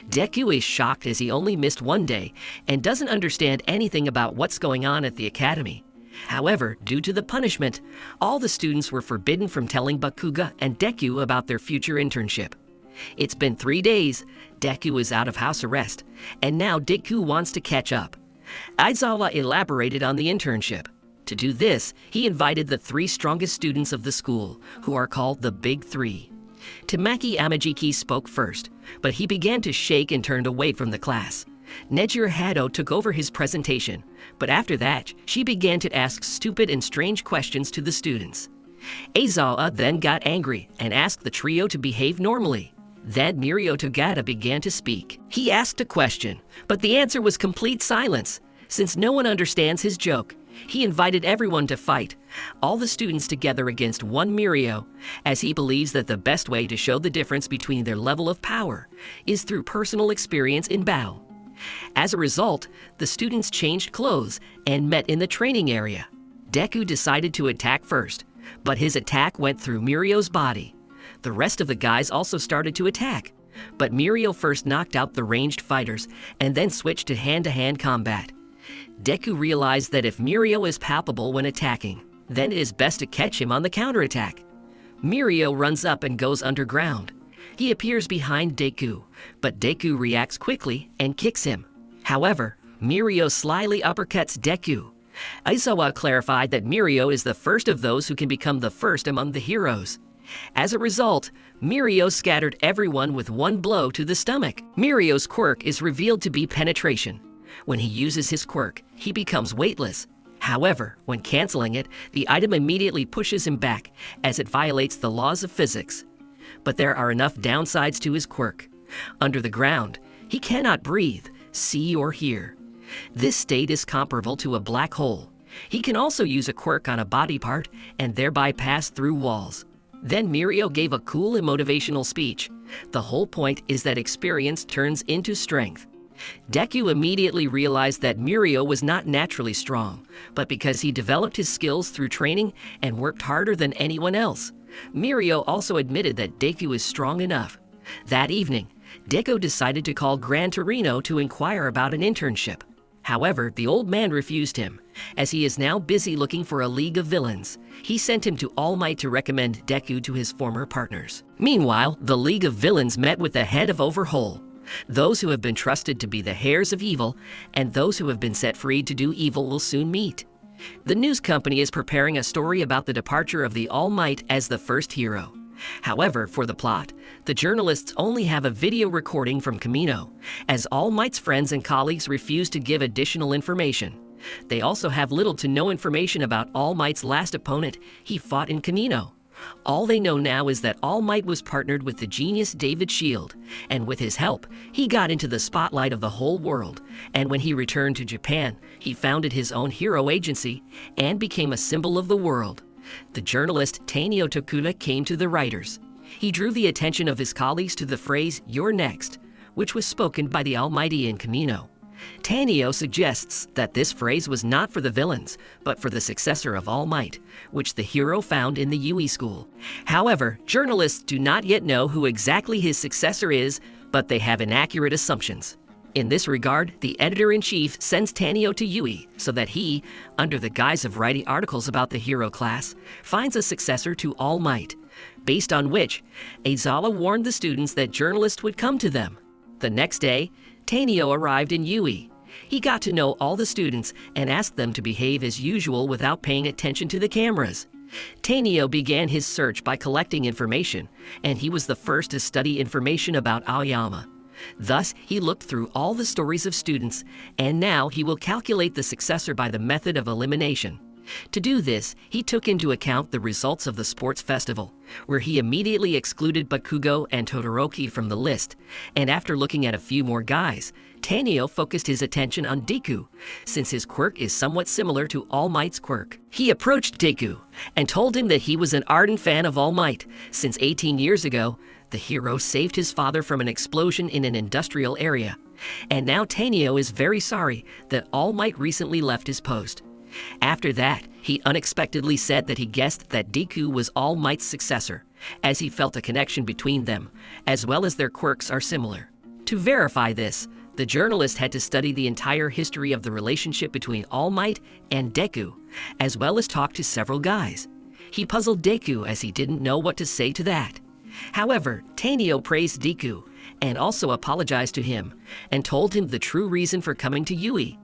Deku is shocked as he only missed one day and doesn't understand anything about what's going on at the academy. However, due to the punishment, all the students were forbidden from telling Bakugo and Deku about their future internship. It's been 3 days, Deku is out of house arrest, and now Deku wants to catch up. Aizawa elaborated on the internship. To do this, he invited the 3 strongest students of the school, who are called the Big Three. Tamaki Amajiki spoke first, but he began to shake and turned away from the class. Nejiro Hado took over his presentation, but after that, she began to ask stupid and strange questions to the students. Aizawa then got angry and asked the trio to behave normally. Then Mirio Togata began to speak. He asked a question, but the answer was complete silence. Since no one understands his joke, he invited everyone to fight, all the students together against one Mirio, as he believes that the best way to show the difference between their level of power is through personal experience in battle. As a result, the students changed clothes and met in the training area. Deku decided to attack first, but his attack went through Mirio's body. The rest of the guys also started to attack, but Mirio first knocked out the ranged fighters and then switched to hand-to-hand combat. Deku realized that if Mirio is palpable when attacking, then it is best to catch him on the counterattack. Mirio runs up and goes underground. He appears behind Deku, but Deku reacts quickly and kicks him. However, Mirio slyly uppercuts Deku. Aizawa clarified that Mirio is the first of those who can become the first among the heroes. As a result, Mirio scattered everyone with one blow to the stomach. Mirio's quirk is revealed to be penetration. When he uses his quirk, he becomes weightless. However, when canceling it, the item immediately pushes him back, as it violates the laws of physics. But there are enough downsides to his quirk. Under the ground, he cannot breathe, see, or hear. This state is comparable to a black hole. He can also use a quirk on a body part and thereby pass through walls. Then Mirio gave a cool and motivational speech. The whole point is that experience turns into strength. Deku immediately realized that Mirio was not naturally strong, but because he developed his skills through training and worked harder than anyone else. Mirio also admitted that Deku is strong enough. That evening, Deku decided to call Gran Torino to inquire about an internship. However, the old man refused him, as he is now busy looking for a league of villains. He sent him to All Might to recommend Deku to his former partners. Meanwhile, the League of Villains met with the head of Overhaul. Those who have been trusted to be the heirs of evil and those who have been set free to do evil will soon meet. The news company is preparing a story about the departure of the All Might as the first hero. However, for the plot, the journalists only have a video recording from Kamino, as All Might's friends and colleagues refuse to give additional information. They also have little to no information about All Might's last opponent he fought in Kamino. All they know now is that All Might was partnered with the genius David Shield, and with his help, he got into the spotlight of the whole world, and when he returned to Japan, he founded his own hero agency and became a symbol of the world. The journalist Tanio Tokura came to the writers. He drew the attention of his colleagues to the phrase, "You're next," which was spoken by the Almighty in Kamino. Tanio suggests that this phrase was not for the villains, but for the successor of All Might, which the hero found in the UE school. However, journalists do not yet know who exactly his successor is, but they have inaccurate assumptions. In this regard, the editor-in-chief sends Tanio to UE so that he, under the guise of writing articles about the hero class, finds a successor to All Might. based on which Aizawa warned the students that journalists would come to them. The next day, Tanio arrived in Yui. He got to know all the students and asked them to behave as usual without paying attention to the cameras. Tanio began his search by collecting information, and he was the first to study information about Aoyama. Thus, he looked through all the stories of students, and now he will calculate the successor by the method of elimination. To do this, he took into account the results of the sports festival, where he immediately excluded Bakugo and Todoroki from the list, and after looking at a few more guys, Tanio focused his attention on Deku, since his quirk is somewhat similar to All Might's quirk. He approached Deku and told him that he was an ardent fan of All Might, since 18 years ago, the hero saved his father from an explosion in an industrial area, and now Tanio is very sorry that All Might recently left his post. After that, he unexpectedly said that he guessed that Deku was All Might's successor, as he felt a connection between them, as well as their quirks are similar. To verify this, the journalist had to study the entire history of the relationship between All Might and Deku, as well as talk to several guys. He puzzled Deku as he didn't know what to say to that. However, Tanio praised Deku and also apologized to him and told him the true reason for coming to Yui.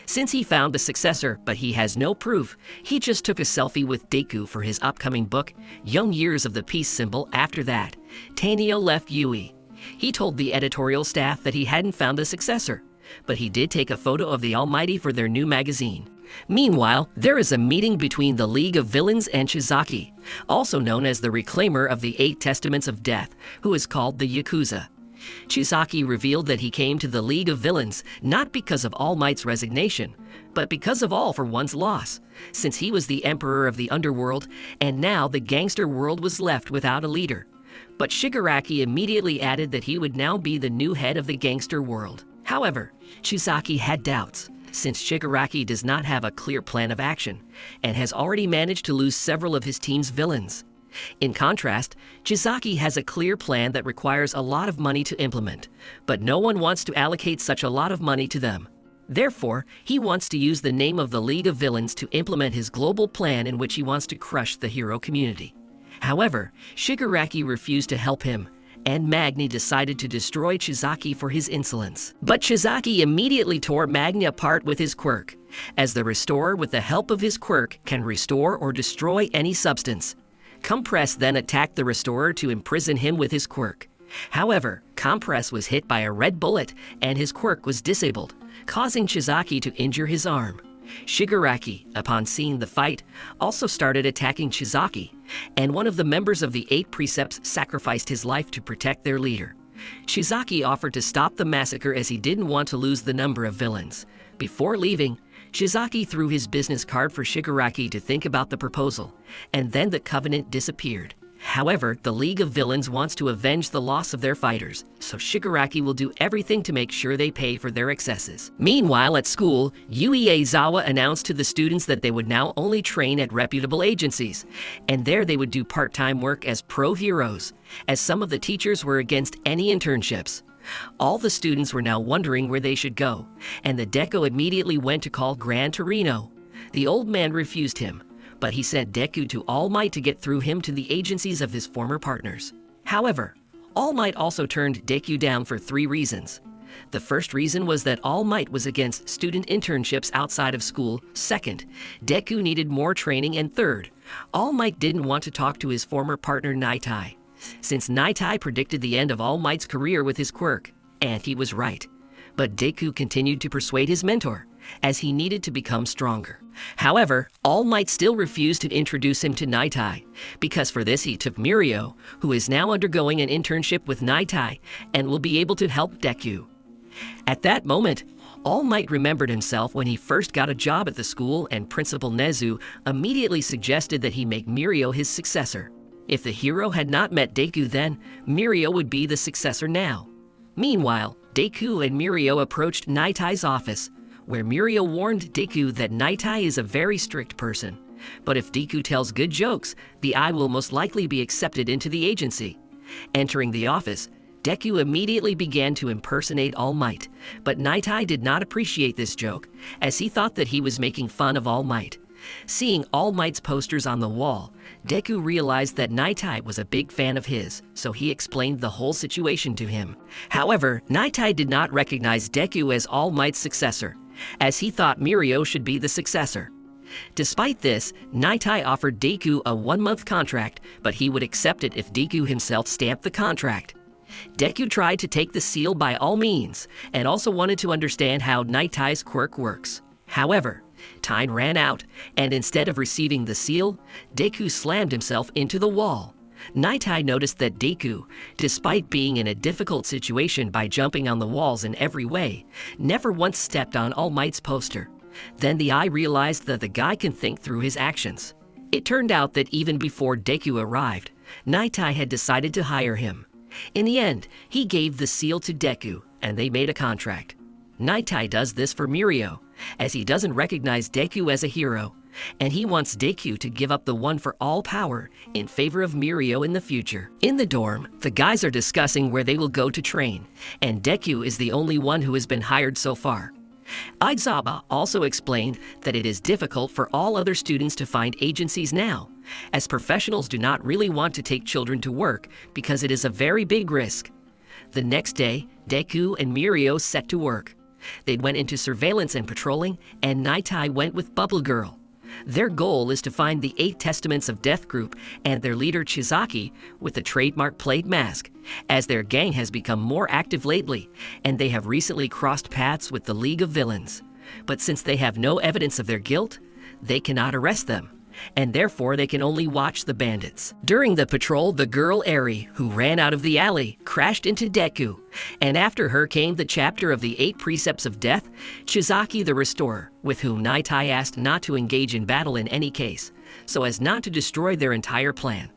Since he found the successor, but he has no proof, he just took a selfie with Deku for his upcoming book, Young Years of the Peace Symbol. After that, Tanio left Yui. He told the editorial staff that he hadn't found a successor, but he did take a photo of the Almighty for their new magazine. Meanwhile, there is a meeting between the League of Villains and Shizaki, also known as the Reclaimer of the Eight Testaments of Death, who is called the Yakuza. Shizaki revealed that he came to the League of Villains not because of All Might's resignation, but because of All for One's loss, since he was the emperor of the underworld and now the gangster world was left without a leader. But Shigaraki immediately added that he would now be the new head of the gangster world. However, Shizaki had doubts, since Shigaraki does not have a clear plan of action and has already managed to lose several of his team's villains. In contrast, Shizaki has a clear plan that requires a lot of money to implement, but no one wants to allocate such a lot of money to them. Therefore, he wants to use the name of the League of Villains to implement his global plan in which he wants to crush the hero community. However, Shigaraki refused to help him, and Magni decided to destroy Shizaki for his insolence. But Shizaki immediately tore Magni apart with his quirk, as the Restorer with the help of his quirk can restore or destroy any substance. Compress then attacked the Restorer to imprison him with his quirk. However, Compress was hit by a red bullet and his quirk was disabled, causing Shizaki to injure his arm. Shigaraki, upon seeing the fight, also started attacking Shizaki, and one of the members of the Eight Precepts sacrificed his life to protect their leader. Shizaki offered to stop the massacre as he didn't want to lose the number of villains. Before leaving, Shizaki threw his business card for Shigaraki to think about the proposal, and then the Covenant disappeared. However, the League of Villains wants to avenge the loss of their fighters, so Shigaraki will do everything to make sure they pay for their excesses. Meanwhile, at school, Yui Aizawa announced to the students that they would now only train at reputable agencies, and there they would do part-time work as pro-heroes, as some of the teachers were against any internships. All the students were now wondering where they should go, and the Deku immediately went to call Gran Torino. The old man refused him, but he sent Deku to All Might to get through him to the agencies of his former partners. However, All Might also turned Deku down for 3 reasons. The first reason was that All Might was against student internships outside of school. Second, Deku needed more training. And third, All Might didn't want to talk to his former partner Naitai, since Naitai predicted the end of All Might's career with his quirk, and he was right. But Deku continued to persuade his mentor, as he needed to become stronger. However, All Might still refused to introduce him to Naitai, because for this he took Mirio, who is now undergoing an internship with Naitai and will be able to help Deku. At that moment, All Might remembered himself when he first got a job at the school, and Principal Nezu immediately suggested that he make Mirio his successor. If the hero had not met Deku then, Mirio would be the successor now. Meanwhile, Deku and Mirio approached Naitai's office, where Mirio warned Deku that Naitai is a very strict person. But if Deku tells good jokes, the eye will most likely be accepted into the agency. Entering the office, Deku immediately began to impersonate All Might, but Naitai did not appreciate this joke, as he thought that he was making fun of All Might. Seeing All Might's posters on the wall, Deku realized that Naitai was a big fan of his, so he explained the whole situation to him. However, Naitai did not recognize Deku as All Might's successor, as he thought Mirio should be the successor. Despite this, Naitai offered Deku a 1-month contract, but he would accept it if Deku himself stamped the contract. Deku tried to take the seal by all means, and also wanted to understand how Naitai's quirk works. However, time ran out, and instead of receiving the seal, Deku slammed himself into the wall. Naitai noticed that Deku, despite being in a difficult situation by jumping on the walls in every way, never once stepped on All Might's poster. Then the eye realized that the guy can think through his actions. It turned out that even before Deku arrived, Naitai had decided to hire him. In the end, he gave the seal to Deku, and they made a contract. Naitai does this for Mirio, as he doesn't recognize Deku as a hero, and he wants Deku to give up the one for all power in favor of Mirio in the future. In the dorm, the guys are discussing where they will go to train, and Deku is the only one who has been hired so far. Izuku also explained that it is difficult for all other students to find agencies now, as professionals do not really want to take children to work because it is a very big risk. The next day, Deku and Mirio set to work. They went into surveillance and patrolling, and Naitai went with Bubble Girl. Their goal is to find the 8 Testaments of Death group and their leader Chizaki with the trademark plague mask, as their gang has become more active lately, and they have recently crossed paths with the League of Villains. But since they have no evidence of their guilt, they cannot arrest them, and therefore they can only watch the bandits. During the patrol, the girl Eri, who ran out of the alley, crashed into Deku, and after her came the chapter of the 8 Precepts of Death, Chizaki the Restorer, with whom Naitai asked not to engage in battle in any case, so as not to destroy their entire plan.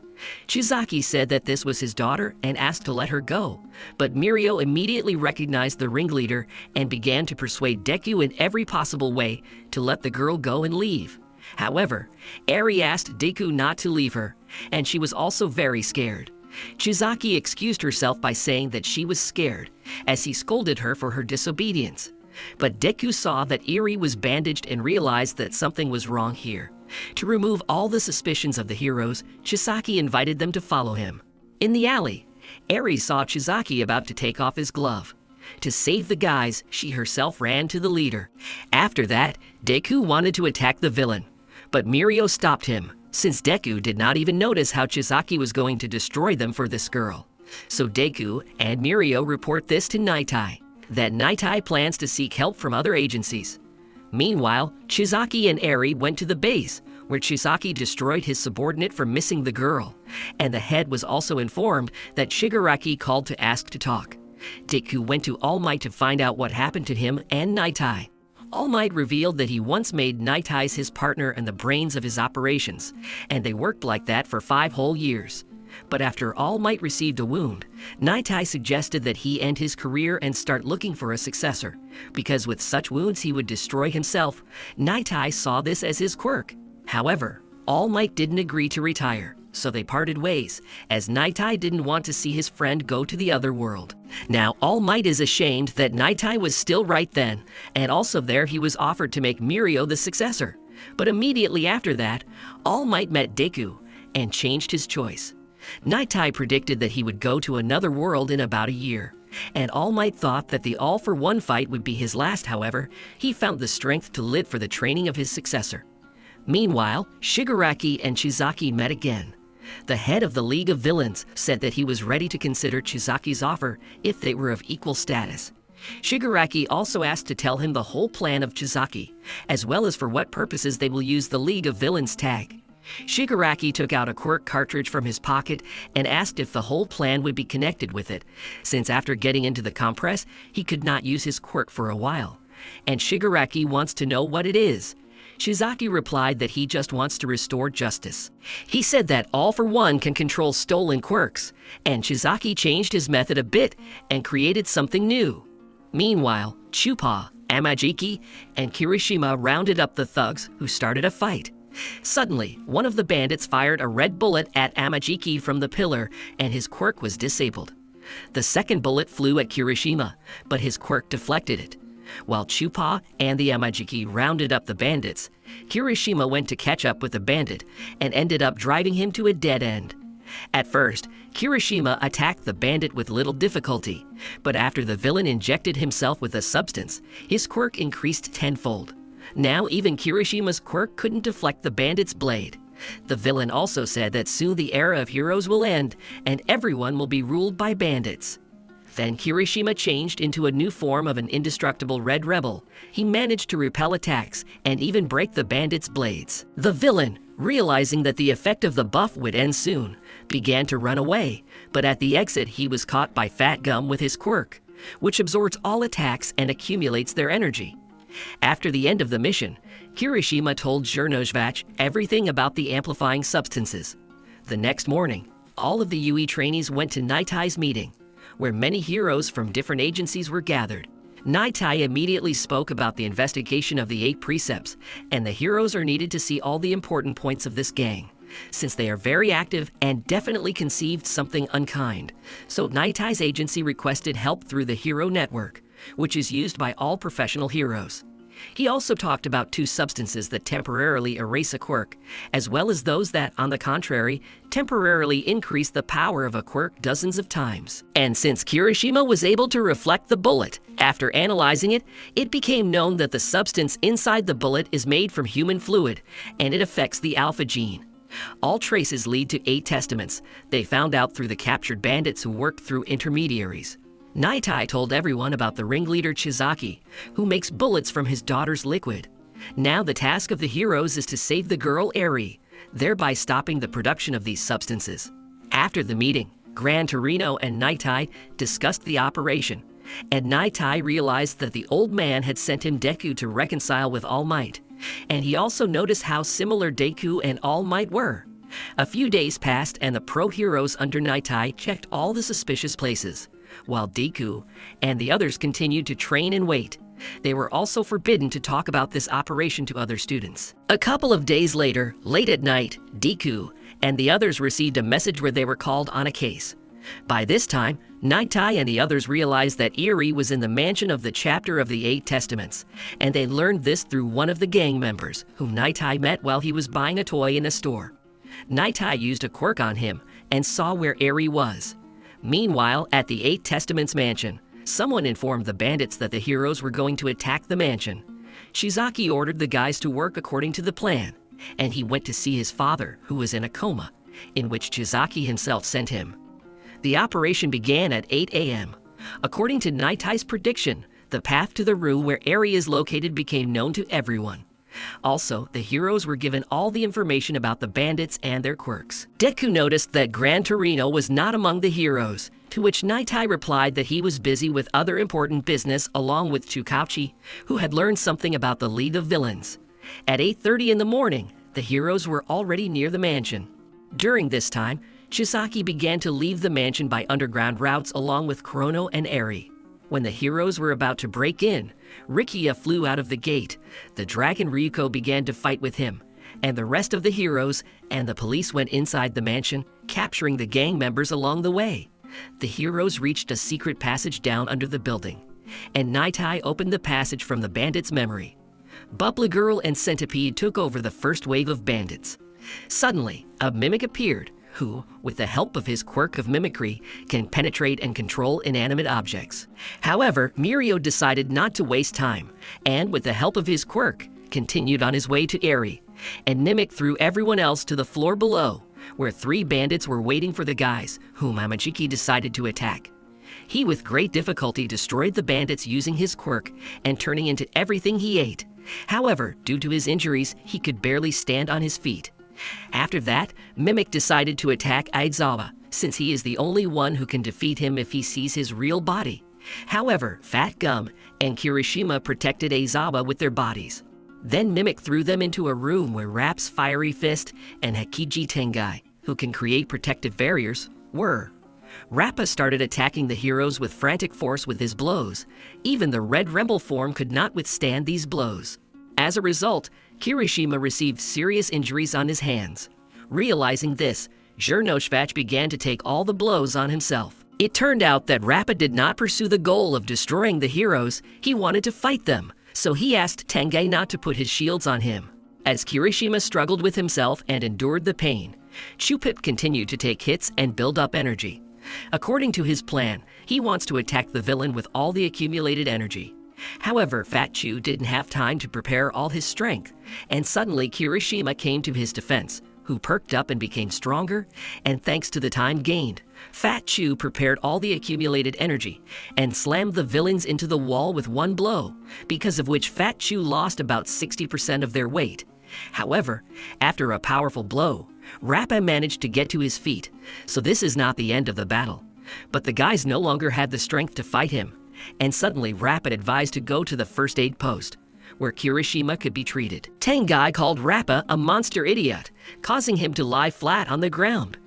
Chizaki said that this was his daughter and asked to let her go, but Mirio immediately recognized the ringleader and began to persuade Deku in every possible way to let the girl go and leave. However, Eri asked Deku not to leave her, and she was also very scared. Chizaki excused herself by saying that she was scared, as he scolded her for her disobedience. But Deku saw that Eri was bandaged and realized that something was wrong here. To remove all the suspicions of the heroes, Chizaki invited them to follow him. In the alley, Eri saw Chizaki about to take off his glove. To save the guys, she herself ran to the leader. After that, Deku wanted to attack the villain, but Mirio stopped him, since Deku did not even notice how Chizaki was going to destroy them for this girl. So Deku and Mirio report this to Naitai, that Naitai plans to seek help from other agencies. Meanwhile, Chizaki and Eri went to the base, where Chizaki destroyed his subordinate for missing the girl, and the head was also informed that Shigaraki called to ask to talk. Deku went to All Might to find out what happened to him and Naitai. All Might revealed that he once made Naitai his partner and the brains of his operations, and they worked like that for 5 whole years. But after All Might received a wound, Naitai suggested that he end his career and start looking for a successor, because with such wounds he would destroy himself. Naitai saw this as his quirk. However, All Might didn't agree to retire, so they parted ways, as Naitai didn't want to see his friend go to the other world. Now All Might is ashamed that Naitai was still right then, and also there he was offered to make Mirio the successor. But immediately after that, All Might met Deku and changed his choice. Naitai predicted that he would go to another world in about a year, and All Might thought that the all-for-one fight would be his last. However, he found the strength to live for the training of his successor. Meanwhile, Shigaraki and Chizaki met again. The head of the League of Villains said that he was ready to consider Chizaki's offer if they were of equal status. Shigaraki also asked to tell him the whole plan of Chizaki, as well as for what purposes they will use the League of Villains tag. Shigaraki took out a quirk cartridge from his pocket and asked if the whole plan would be connected with it, since after getting into the compress, he could not use his quirk for a while. And Shigaraki wants to know what it is. Chizaki replied that he just wants to restore justice. He said that All for One can control stolen quirks, and Chizaki changed his method a bit and created something new. Meanwhile, Chupa, Amajiki, and Kirishima rounded up the thugs who started a fight. Suddenly, one of the bandits fired a red bullet at Amajiki from the pillar, and his quirk was disabled. The second bullet flew at Kirishima, but his quirk deflected it. While Chupa and the Yamajiki rounded up the bandits, Kirishima went to catch up with the bandit and ended up driving him to a dead end. At first, Kirishima attacked the bandit with little difficulty, but after the villain injected himself with a substance, his quirk increased tenfold. Now even Kirishima's quirk couldn't deflect the bandit's blade. The villain also said that soon the era of heroes will end and everyone will be ruled by bandits. Then Kirishima changed into a new form of an indestructible red rebel. He managed to repel attacks and even break the bandits' blades. The villain, realizing that the effect of the buff would end soon, began to run away, but at the exit he was caught by Fat Gum with his quirk, which absorbs all attacks and accumulates their energy. After the end of the mission, Kirishima told Zhernozhvach everything about the amplifying substances. The next morning, all of the UE trainees went to Nitai's meeting, where many heroes from different agencies were gathered. Nitai immediately spoke about the investigation of the 8 precepts, and the heroes are needed to see all the important points of this gang, since they are very active and definitely conceived something unkind. So Nitai's agency requested help through the Hero Network, which is used by all professional heroes. He also talked about 2 substances that temporarily erase a quirk, as well as those that, on the contrary, temporarily increase the power of a quirk dozens of times. And since Kirishima was able to reflect the bullet, after analyzing it, it became known that the substance inside the bullet is made from human fluid, and it affects the alpha gene. All traces lead to 8 testaments they found out through the captured bandits who worked through intermediaries. Nitai told everyone about the ringleader Chizaki, who makes bullets from his daughter's liquid. Now the task of the heroes is to save the girl Eri, thereby stopping the production of these substances. After the meeting, Gran Torino and Nitai discussed the operation, and Nitai realized that the old man had sent him Deku to reconcile with All Might, and he also noticed how similar Deku and All Might were. A few days passed and the pro-heroes under Nitai checked all the suspicious places, while Deku and the others continued to train and wait. They were also forbidden to talk about this operation to other students. A couple of days later, late at night, Deku and the others received a message where they were called on a case. By this time, Nitai and the others realized that Eri was in the mansion of the chapter of the 8 Testaments, and they learned this through one of the gang members, whom Nitai met while he was buying a toy in a store. Nitai used a quirk on him and saw where Eri was. Meanwhile, at the 8 Testaments mansion, someone informed the bandits that the heroes were going to attack the mansion. Shizaki ordered the guys to work according to the plan, and he went to see his father, who was in a coma, in which Shizaki himself sent him. The operation began at 8 a.m. According to Nitai's prediction, the path to the room where Eri is located became known to everyone. Also, the heroes were given all the information about the bandits and their quirks. Deku noticed that Gran Torino was not among the heroes, to which Nitai replied that he was busy with other important business along with Chukauchi, who had learned something about the League of Villains. At 8:30 in the morning, the heroes were already near the mansion. During this time, Chisaki began to leave the mansion by underground routes along with Chrono and Eri. When the heroes were about to break in, Rikia flew out of the gate. The dragon Ryuko began to fight with him, and the rest of the heroes and the police went inside the mansion, capturing the gang members along the way. The heroes reached a secret passage down under the building, and Nitai opened the passage from the bandits' memory. Bubbly Girl and Centipede took over the first wave of bandits. Suddenly, a mimic appeared, who, with the help of his quirk of mimicry, can penetrate and control inanimate objects. However, Mirio decided not to waste time, and with the help of his quirk, continued on his way to Eri, and Mimic threw everyone else to the floor below, where 3 bandits were waiting for the guys, whom Amajiki decided to attack. He with great difficulty destroyed the bandits using his quirk and turning into everything he ate. However, due to his injuries, he could barely stand on his feet. After that, Mimic decided to attack Aizawa, since he is the only one who can defeat him if he sees his real body. However, Fat Gum and Kirishima protected Aizawa with their bodies. Then Mimic threw them into a room where Rap's Fiery Fist and Hakiji Tengai, who can create protective barriers, were. Rappa started attacking the heroes with frantic force with his blows. Even the Red Rebel form could not withstand these blows. As a result, Kirishima received serious injuries on his hands. Realizing this, Zhernozhvach began to take all the blows on himself. It turned out that Rappa did not pursue the goal of destroying the heroes, he wanted to fight them, so he asked Tengai not to put his shields on him. As Kirishima struggled with himself and endured the pain, Chupip continued to take hits and build up energy. According to his plan, he wants to attack the villain with all the accumulated energy. However, Fat Chew didn't have time to prepare all his strength, and suddenly Kirishima came to his defense, who perked up and became stronger, and thanks to the time gained, Fat Chew prepared all the accumulated energy and slammed the villains into the wall with one blow, because of which Fat Chew lost about 60% of their weight. However, after a powerful blow, Rappa managed to get to his feet, so this is not the end of the battle. But the guys no longer had the strength to fight him, and suddenly Rappa advised to go to the first aid post, where Kirishima could be treated. Tengai called Rappa a monster idiot, causing him to lie flat on the ground.